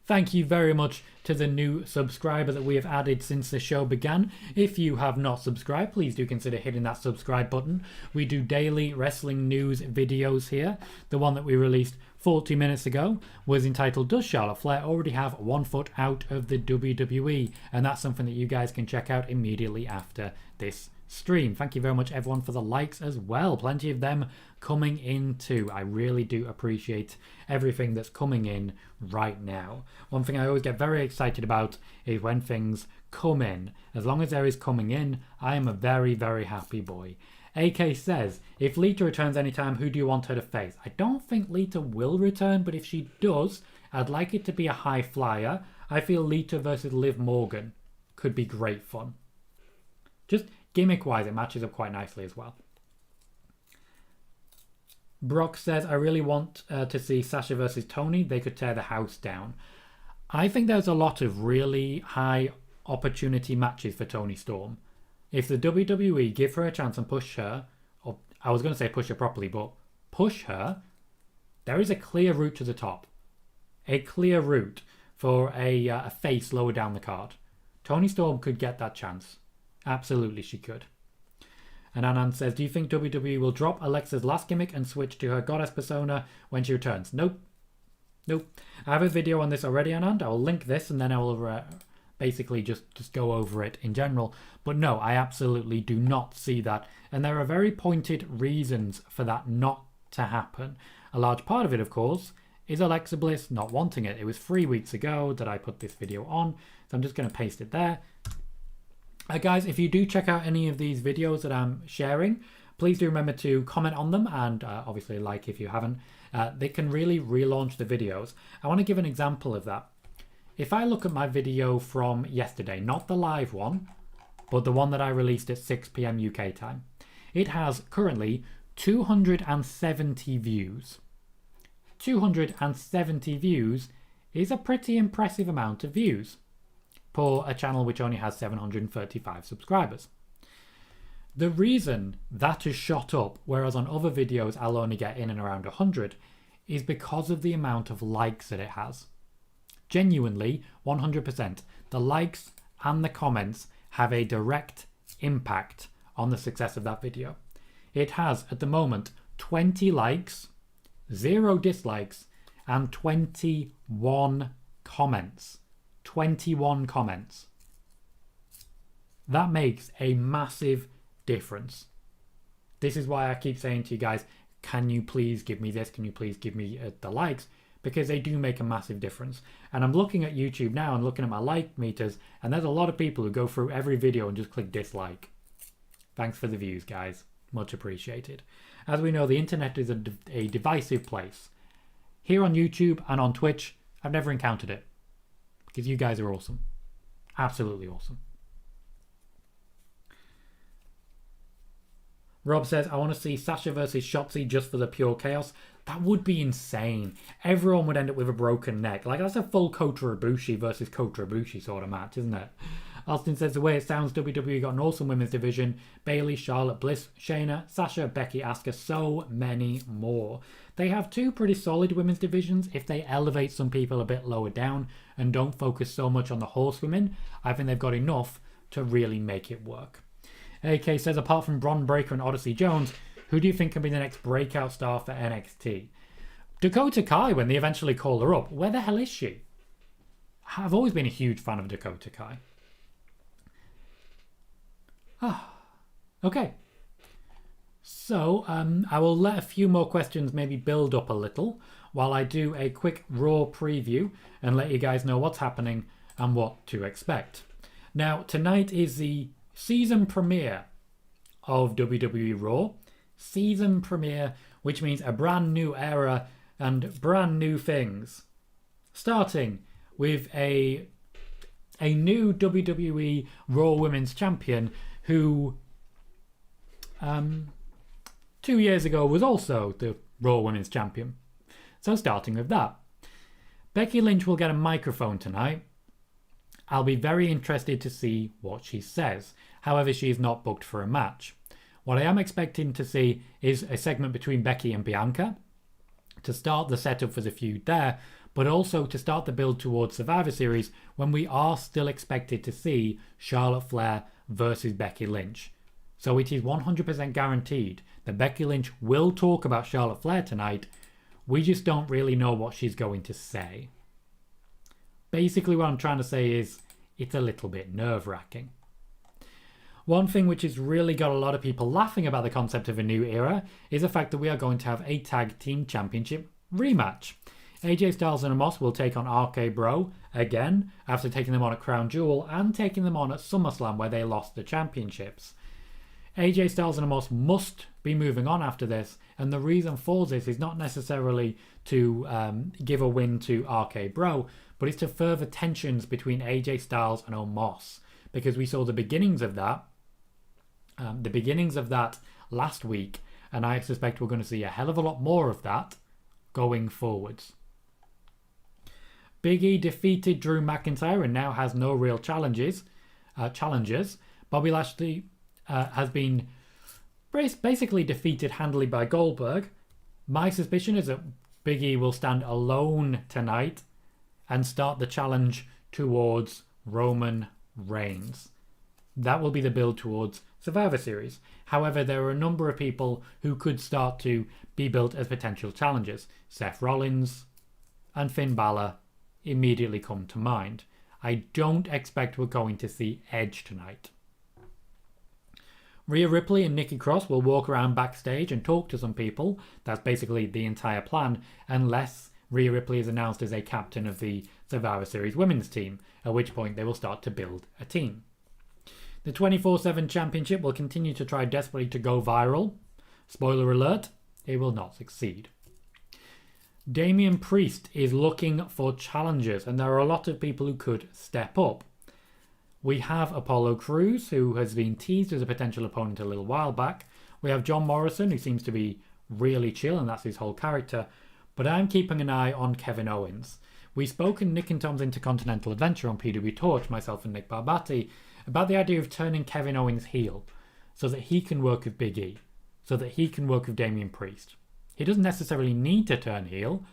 Thank you very much to the new subscriber that we have added since the show began. If you have not subscribed, please do consider hitting that subscribe button. We do daily wrestling news videos here. The one that we released 40 minutes ago was entitled, Does Charlotte Flair already have one foot out of the WWE? And that's something that you guys can check out immediately after this stream. Thank you very much everyone for the likes as well. Plenty of them coming in too. I really do appreciate everything that's coming in right now. One thing I always get very excited about is when things come in. As long as there is coming in, I am a very, very happy boy. AK says, if Lita returns anytime, who do you want her to face? I don't think Lita will return, but if she does, I'd like it to be a high flyer. I feel Lita versus Liv Morgan could be great fun. Just gimmick-wise, it matches up quite nicely as well. Brock says, I really want to see Sasha versus Tony. They could tear the house down. I think there's a lot of really high opportunity matches for Toni Storm. If the WWE give her a chance and push her, or I was going to say push her properly, but push her, there is a clear route to the top. A clear route for a face lower down the card. Toni Storm could get that chance. Absolutely she could. And Anand says, do you think WWE will drop Alexa's last gimmick and switch to her goddess persona when she returns? Nope. Nope. I have a video on this already, Anand. I will link this and then I will basically just go over it in general. But no, I absolutely do not see that. And there are very pointed reasons for that not to happen. A large part of it, of course, is Alexa Bliss not wanting it. It was 3 weeks ago that I put this video on. So I'm just going to paste it there. Guys, if you do check out any of these videos that I'm sharing, please do remember to comment on them and obviously like if you haven't. They can really relaunch the videos. I want to give an example of that. If I look at my video from yesterday, not the live one, but the one that I released at 6 p.m. UK time, it has currently 270 views. 270 views is a pretty impressive amount of views for a channel which only has 735 subscribers. The reason that has shot up, whereas on other videos I'll only get in and around 100, is because of the amount of likes that it has. Genuinely, 100%, the likes and the comments have a direct impact on the success of that video. It has, at the moment, 20 likes, 0 dislikes, and 21 comments. 21 comments. That makes a massive difference. This is why I keep saying to you guys, can you please give me this? Can you please give me the likes? Because they do make a massive difference. And I'm looking at YouTube now and looking at my like meters, and there's a lot of people who go through every video and just click dislike. Thanks for the views, guys. Much appreciated. As we know, the internet is a divisive place. Here on YouTube and on Twitch, I've never encountered it. Because you guys are awesome. Absolutely awesome. Rob says, I want to see Sasha versus Shotzi just for the pure chaos. That would be insane. Everyone would end up with a broken neck. Like, that's a full Kota Ibushi versus Kota Ibushi sort of match, isn't it? Austin says, the way it sounds, WWE got an awesome women's division. Bayley, Charlotte, Bliss, Shayna, Sasha, Becky, Asuka, so many more. They have 2 pretty solid women's divisions. If they elevate some people a bit lower down and don't focus so much on the horsewomen, I think they've got enough to really make it work. AK says, apart from Bron Breakker and Odyssey Jones, who do you think can be the next breakout star for NXT? Dakota Kai, when they eventually call her up. Where the hell is she? I've always been a huge fan of Dakota Kai. Okay. So, I will let a few more questions maybe build up a little while I do a quick Raw preview and let you guys know what's happening and what to expect. Now, tonight is the season premiere of WWE Raw. Season premiere, which means a brand new era and brand new things. Starting with a a new WWE Raw Women's Champion who 2 years ago was also the Raw Women's Champion. So starting with that. Becky Lynch will get a microphone tonight. I'll be very interested to see what she says. However, she is not booked for a match. What I am expecting to see is a segment between Becky and Bianca to start the setup for the feud there, but also to start the build towards Survivor Series when we are still expected to see Charlotte Flair versus Becky Lynch. So it is 100% guaranteed that Becky Lynch will talk about Charlotte Flair tonight. We just don't really know what she's going to say. Basically what I'm trying to say is it's a little bit nerve-wracking. One thing which has really got a lot of people laughing about the concept of a new era is the fact that we are going to have a tag team championship rematch. AJ Styles and Omos will take on RK Bro again after taking them on at Crown Jewel and taking them on at SummerSlam where they lost the championships. AJ Styles and Omos must be moving on after this, and the reason for this is not necessarily to give a win to RK Bro, but it's to further tensions between AJ Styles and Omos, because we saw the beginnings of that last week, and I suspect we're going to see a hell of a lot more of that going forwards. Big E defeated Drew McIntyre and now has no real challengers. Bobby Lashley has been basically defeated handily by Goldberg. My suspicion is that Big E will stand alone tonight and start the challenge towards Roman Reigns. That will be the build towards Survivor Series. However, there are a number of people who could start to be built as potential challengers. Seth Rollins and Finn Balor immediately come to mind. I don't expect we're going to see Edge tonight. Rhea Ripley and Nikki Cross will walk around backstage and talk to some people. That's basically the entire plan, unless Rhea Ripley is announced as a captain of the Survivor Series women's team, at which point they will start to build a team. The 24/7 championship will continue to try desperately to go viral. Spoiler alert, it will not succeed. Damien Priest is looking for challengers, and there are a lot of people who could step up. We have Apollo Crews, who has been teased as a potential opponent a little while back. We have John Morrison, who seems to be really chill, and that's his whole character. But I'm keeping an eye on Kevin Owens. We spoke in Nick and Tom's Intercontinental Adventure on PW Torch, myself and Nick Barbati, about the idea of turning Kevin Owens heel so that he can work with Big E, so that he can work with Damien Priest. He doesn't necessarily need to turn heel,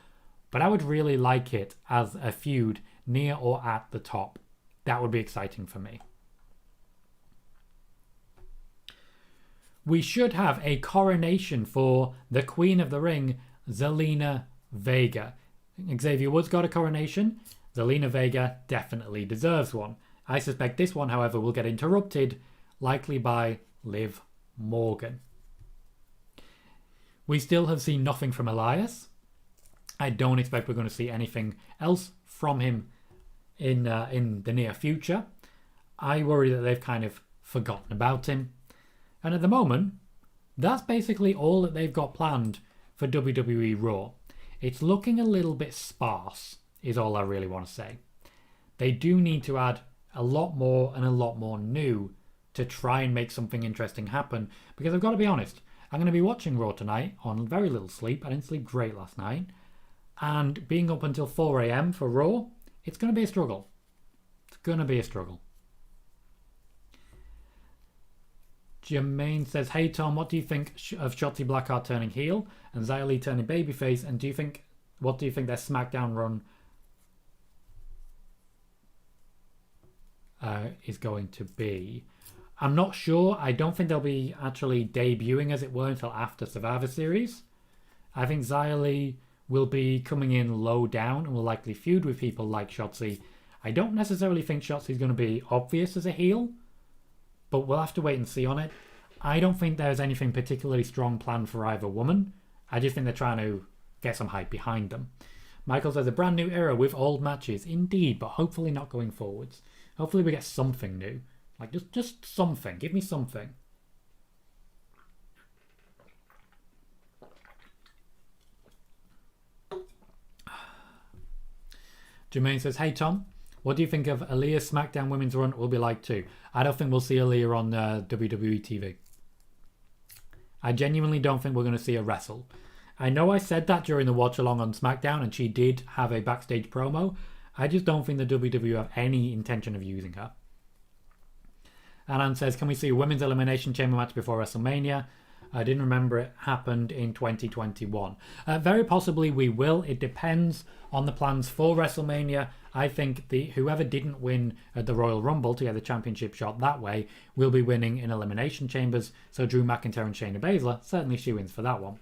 but I would really like it as a feud near or at the top. That would be exciting for me. We should have a coronation for the Queen of the Ring, Zelina Vega. Xavier Woods got a coronation. Zelina Vega definitely deserves one. I suspect this one, however, will get interrupted, likely by Liv Morgan. We still have seen nothing from Elias. I don't expect we're going to see anything else from him in the near future. I worry that they've kind of forgotten about him. And at the moment, that's basically all that they've got planned for WWE Raw. It's looking a little bit sparse, is all I really want to say. They do need to add a lot more and a lot more new to try and make something interesting happen. Because I've got to be honest, I'm going to be watching Raw tonight on very little sleep. I didn't sleep great last night. And being up until 4 a.m. for Raw, it's going to be a struggle. It's going to be a struggle. Jermaine says, hey Tom, what do you think of Shotzi Blackheart turning heel and Xia Li turning babyface? And what do you think their SmackDown run is going to be? I'm not sure. I don't think they'll be actually debuting, as it were, until after Survivor Series. I think Xia Li will be coming in low down and will likely feud with people like Shotzi. I don't necessarily think Shotzi's going to be obvious as a heel, but we'll have to wait and see on it. I don't think there's anything particularly strong planned for either woman. I just think they're trying to get some hype behind them. Michael says, a brand new era with old matches. Indeed, but hopefully not going forwards. Hopefully we get something new. Like, just something. Give me something. Jermaine says, hey Tom, What do you think of Aaliyah's SmackDown Women's run will be like too? I don't think we'll see Aaliyah on WWE TV. I genuinely don't think we're going to see her wrestle. I know I said that during the watch along on SmackDown, and she did have a backstage promo. I just don't think the WWE have any intention of using her. Alan says, can we see a women's elimination chamber match before WrestleMania? I didn't remember it happened in 2021. Very possibly we will. It depends on the plans for WrestleMania. I think whoever didn't win at the Royal Rumble to get the championship shot that way will be winning in elimination chambers. So Drew McIntyre and Shayna Basler certainly shoe-ins for that one.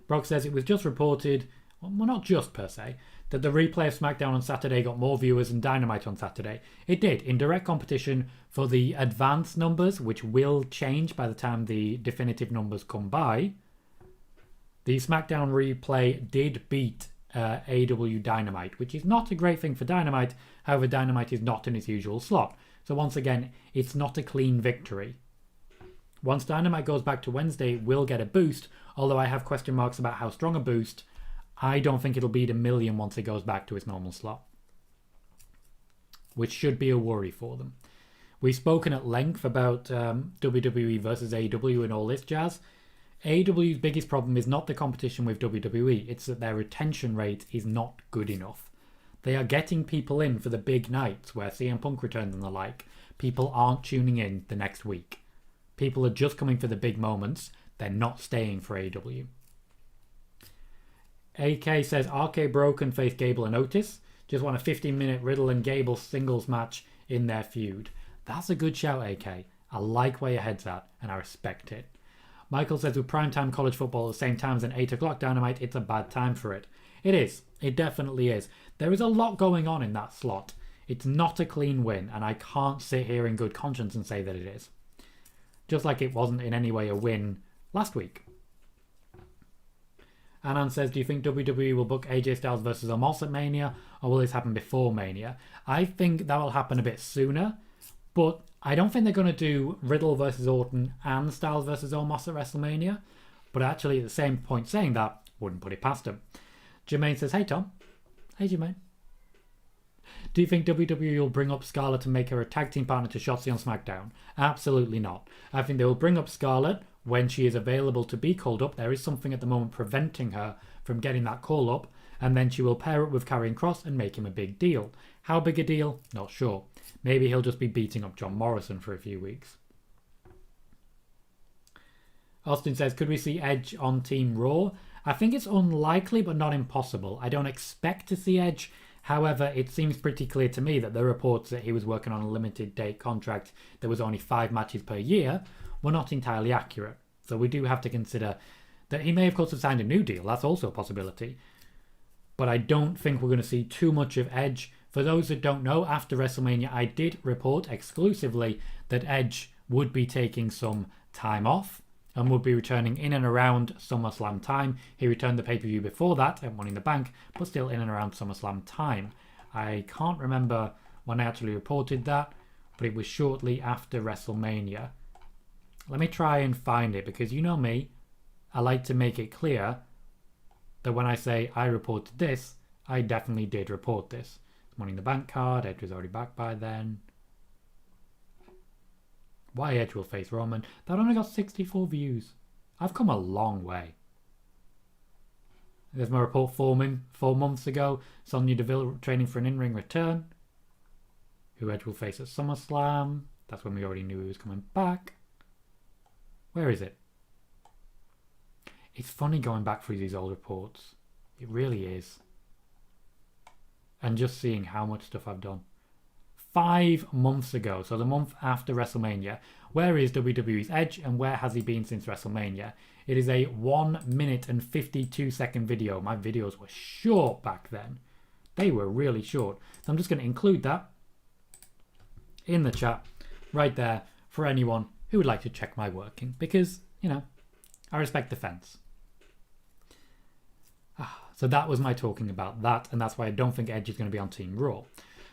Brock says it was just reported, well, not just per se, that the replay of SmackDown on Saturday got more viewers than Dynamite on Saturday. It did, in direct competition for the advanced numbers, which will change by the time the definitive numbers come by. The SmackDown replay did beat AEW Dynamite, which is not a great thing for Dynamite. However, Dynamite is not in its usual slot. So once again, it's not a clean victory. Once Dynamite goes back to Wednesday, it will get a boost, although I have question marks about how strong a boost. I don't think it'll beat 1 million once it goes back to its normal slot, which should be a worry for them. We've spoken at length about WWE versus AEW and all this jazz. AEW's biggest problem is not the competition with WWE, it's that their retention rate is not good enough. They are getting people in for the big nights where CM Punk returns and the like. People aren't tuning in the next week. People are just coming for the big moments. They're not staying for AEW. AK says RK Broken face Gable and Otis. Just want a 15-minute Riddle and Gable singles match in their feud. That's a good shout, AK. I like where your head's at, and I respect it. Michael says with primetime college football at the same time as an 8 o'clock Dynamite, it's a bad time for it. It is. It definitely is. There is a lot going on in that slot. It's not a clean win, and I can't sit here in good conscience and say that it is. Just like it wasn't in any way a win last week. Anan says, do you think WWE will book AJ Styles versus Omos at Mania, or will this happen before Mania? I think that will happen a bit sooner, but I don't think they're going to do Riddle versus Orton and Styles versus Omos at WrestleMania. But actually, at the same point saying that, wouldn't put it past him. Jermaine says, hey Tom. Hey Jermaine. Do you think WWE will bring up Scarlett and make her a tag team partner to Shotzi on SmackDown? Absolutely not. I think they will bring up Scarlett when she is available to be called up. There is something at the moment preventing her from getting that call up, and then she will pair it with Karrion Kross and make him a big deal. How big a deal? Not sure. Maybe he'll just be beating up John Morrison for a few weeks. Austin says, could we see Edge on Team Raw? I think it's unlikely, but not impossible. I don't expect to see Edge. However, it seems pretty clear to me that the reports that he was working on a limited date contract that was only 5 matches per year were not entirely accurate. So we do have to consider that he may, of course, have signed a new deal. That's also a possibility. But I don't think we're going to see too much of Edge. For those that don't know, after WrestleMania, I did report exclusively that Edge would be taking some time off and would be returning in and around SummerSlam time. He returned the pay-per-view before that at Money in the Bank, but still in and around SummerSlam time. I can't remember when I actually reported that, but it was shortly after WrestleMania. Let me try and find it, because you know me, I like to make it clear that when I say I reported this, I definitely did report this. Money in the Bank card, Edge was already back by then. Why Edge will face Roman? That only got 64 views. I've come a long way. There's my report 4 months ago. Sonya Deville training for an in-ring return. Who Edge will face at SummerSlam. That's when we already knew he was coming back. Where is it? It's funny going back through these old reports. It really is. And just seeing how much stuff I've done. 5 months ago, so the month after WrestleMania, where is WWE's Edge and where has he been since WrestleMania? It is a 1 minute and 52 second video. My videos were short back then. They were really short. So I'm just going to include that in the chat right there for anyone who would like to check my working, because, you know, I respect the fence. So that was my talking about that, and that's why I don't think Edge is going to be on Team Raw.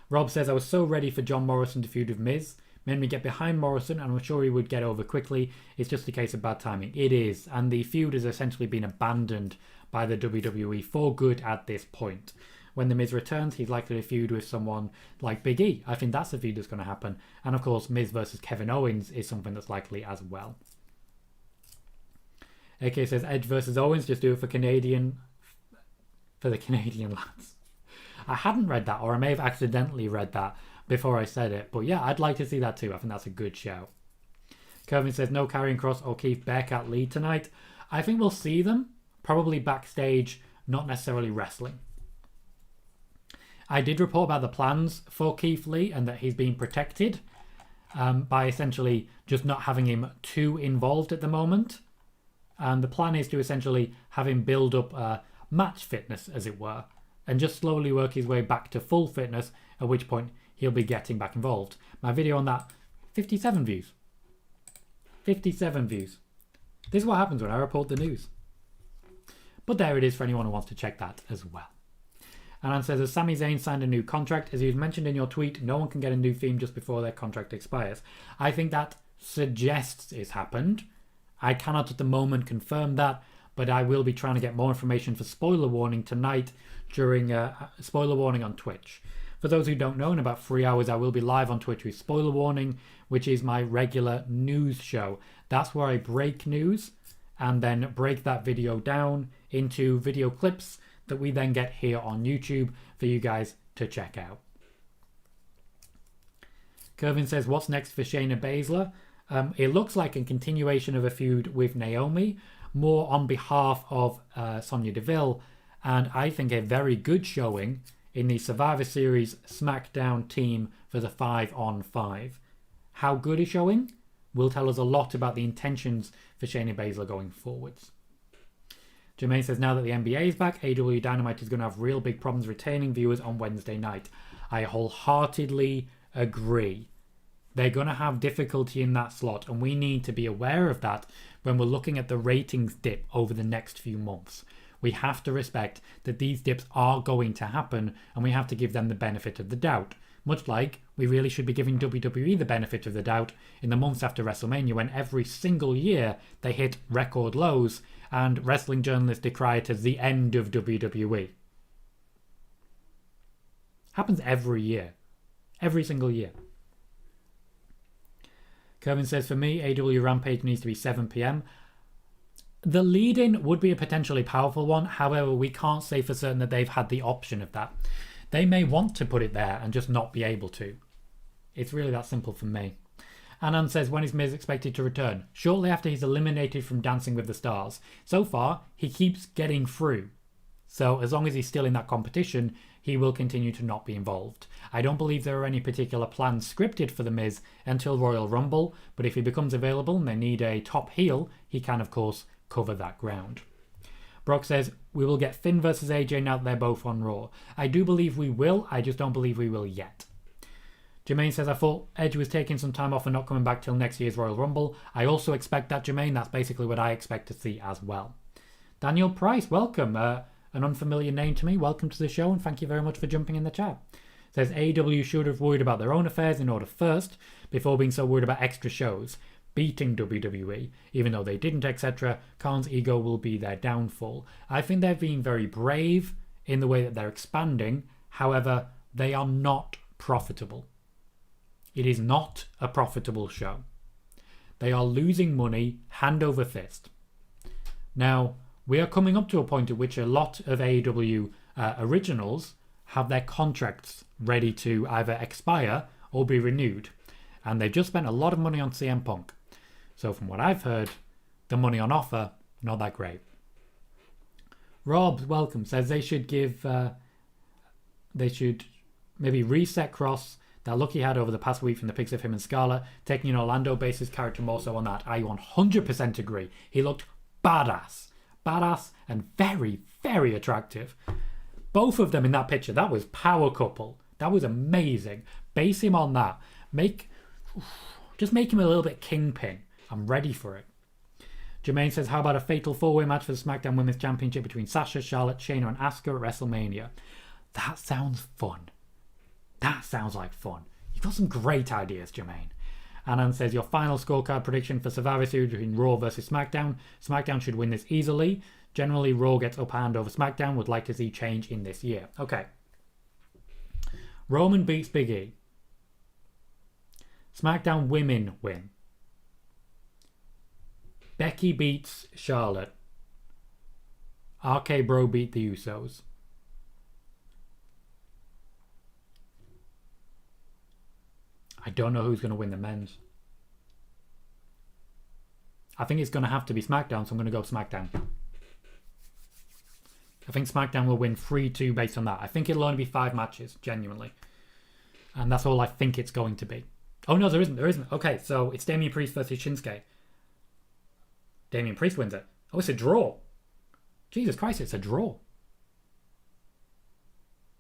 Rob says, I was so ready for John Morrison to feud with Miz. Made me get behind Morrison, and I'm sure he would get over quickly. It's just a case of bad timing. It is, and the feud has essentially been abandoned by the WWE for good at this point. when The Miz returns, he's likely to feud with someone like Big E. I think that's a feud that's going to happen. And of course, Miz versus Kevin Owens is something that's likely as well. AK says Edge versus Owens, just do it for the Canadian lads. I hadn't read that, or I may have accidentally read that before I said it. But yeah, I'd like to see that too. I think that's a good shout. Kevin says no Karrion Kross or Keith Bearcat Lee tonight. I think we'll see them, probably backstage, not necessarily wrestling. I did report about the plans for Keith Lee and that he's being protected by essentially just not having him too involved at the moment. And the plan is to essentially have him build up match fitness, as it were, and just slowly work his way back to full fitness, at which point he'll be getting back involved. My video on that, 57 views. 57 views. This is what happens when I report the news. But there it is for anyone who wants to check that as well. And says, as Sami Zayn signed a new contract, as you mentioned in your tweet, no one can get a new theme just before their contract expires. I think that suggests it's happened. I cannot at the moment confirm that, but I will be trying to get more information for spoiler warning tonight during spoiler warning on Twitch. For those who don't know, in about 3 hours I will be live on Twitch with Spoiler Warning, which is my regular news show. That's where I break news and then break that video down into video clips that we then get here on YouTube for you guys to check out. Kervin says, what's next for Shayna Basler? It looks like a continuation of a feud with Naomi, more on behalf of Sonya Deville, and I think a very good showing in the Survivor Series SmackDown team for the 5-on-5. How good a showing will tell us a lot about the intentions for Shayna Basler going forwards. Jermaine says, now that the NBA is back, AEW Dynamite is going to have real big problems retaining viewers on Wednesday night. I wholeheartedly agree. They're going to have difficulty in that slot, and we need to be aware of that when we're looking at the ratings dip over the next few months. We have to respect that these dips are going to happen, and we have to give them the benefit of the doubt. Much like we really should be giving WWE the benefit of the doubt in the months after WrestleMania, when every single year they hit record lows and wrestling journalists decry it as the end of WWE. Happens every year. Every single year. Kervin says, for me, AEW Rampage needs to be 7 p.m. The lead-in would be a potentially powerful one. However, we can't say for certain that they've had the option of that. They may want to put it there and just not be able to. It's really that simple for me. Anand says, when is Miz expected to return? Shortly after he's eliminated from Dancing with the Stars. So far, he keeps getting through. So as long as he's still in that competition, he will continue to not be involved. I don't believe there are any particular plans scripted for The Miz until Royal Rumble, but if he becomes available and they need a top heel, he can, of course, cover that ground. Brock says, we will get Finn versus AJ now that they're both on Raw. I do believe we will, I just don't believe we will yet. Jermaine says, I thought Edge was taking some time off and not coming back till next year's Royal Rumble. I also expect that, Jermaine. That's basically what I expect to see as well. Daniel Price, welcome. An unfamiliar name to me. Welcome to the show, and thank you very much for jumping in the chat. Says, AEW should have worried about their own affairs in order first, before being so worried about extra shows. Beating WWE, even though they didn't, etc. Khan's ego will be their downfall. I think they're being very brave in the way that they're expanding. However, they are not profitable. It is not a profitable show. They are losing money hand over fist. Now, we are coming up to a point at which a lot of AEW originals have their contracts ready to either expire or be renewed. And they've just spent a lot of money on CM Punk. So from what I've heard, the money on offer, not that great. Rob, welcome, says they should maybe reset Cross that look he had over the past week from the pics of him and Scarlett, taking an Orlando basis character more so on that. I 100% agree. He looked badass. Badass and very, very attractive. Both of them in that picture, that was power couple. That was amazing. Base him on that. Just make him a little bit kingpin. I'm ready for it. Jermaine says, how about a fatal four-way match for the SmackDown Women's Championship between Sasha, Charlotte, Shayna and Asuka at WrestleMania? That sounds fun. That sounds like fun. You've got some great ideas, Jermaine. Anand says, your final scorecard prediction for Survivor Series between Raw versus SmackDown. SmackDown should win this easily. Generally, Raw gets upper hand over SmackDown. Would like to see change in this year. Okay. Roman beats Big E. SmackDown women win. Becky beats Charlotte. RK Bro beat the Usos. I don't know who's going to win the men's. I think it's going to have to be SmackDown, so I'm going to go SmackDown. I think SmackDown will win 3-2 based on that. I think it'll only be 5 matches, genuinely. And that's all I think it's going to be. Oh, no, there isn't. Okay, so it's Damien Priest versus Shinsuke. Damien Priest wins it. Oh, it's a draw. Jesus Christ, it's a draw.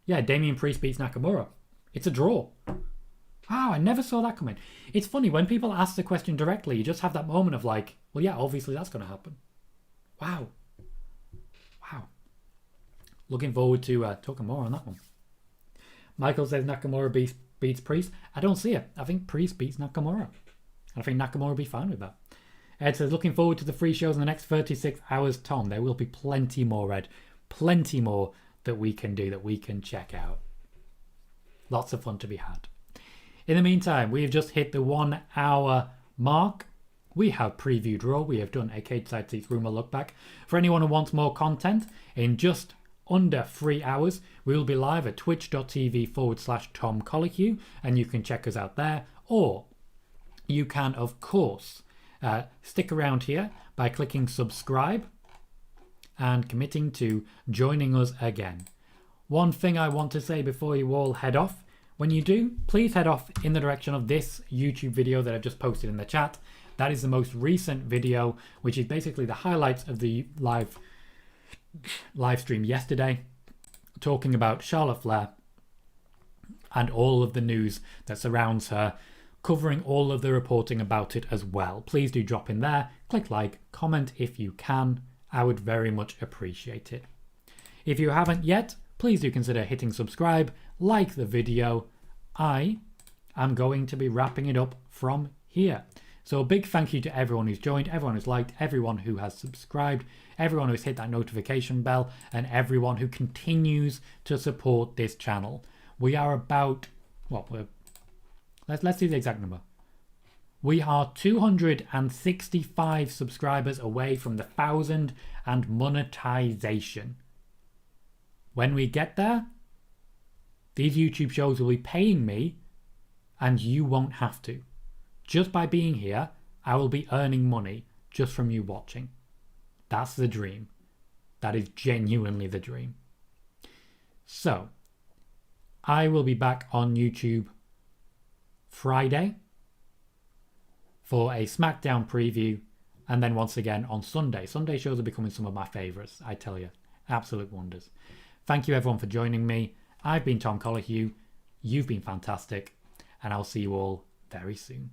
Yeah, Damien Priest beats Nakamura. It's a draw. Wow, I never saw that coming. It's funny, when people ask the question directly, you just have that moment of like, well, yeah, obviously that's going to happen. Wow. Wow. Looking forward to talking more on that one. Michael says Nakamura beats Priest. I don't see it. I think Priest beats Nakamura. I think Nakamura will be fine with that. Ed says, looking forward to the free shows in the next 36 hours, Tom. There will be plenty more, Ed. Plenty more that we can do, that we can check out. Lots of fun to be had. In the meantime, we have just hit the 1 hour mark. We have previewed Raw. We have done a Cage Side Seats Rumour Look Back. For anyone who wants more content, in just under 3 hours, we will be live at twitch.tv/Tom Colohue, and you can check us out there. Or you can, of course, stick around here by clicking subscribe and committing to joining us again. One thing I want to say before you all head off, when you do, please head off in the direction of this YouTube video that I've just posted in the chat. That is the most recent video, which is basically the highlights of the live stream yesterday, talking about Charlotte Flair and all of the news that surrounds her, covering all of the reporting about it as well. Please do drop in there, click like, comment if you can. I would very much appreciate it. If you haven't yet, please do consider hitting subscribe, like the video. I am going to be wrapping it up from here. So a big thank you to everyone who's joined, everyone who's liked, everyone who has subscribed, everyone who's hit that notification bell, and everyone who continues to support this channel. We are about, let's see the exact number. We are 265 subscribers away from the 1,000 and monetization. When we get there, these YouTube shows will be paying me, and you won't have to. Just by being here, I will be earning money just from you watching. That's the dream. That is genuinely the dream. So, I will be back on YouTube Friday for a SmackDown preview, and then once again on Sunday. Sunday shows are becoming some of my favourites, I tell you. Absolute wonders. Thank you everyone for joining me. I've been Tom Colohue. You've been fantastic, and I'll see you all very soon.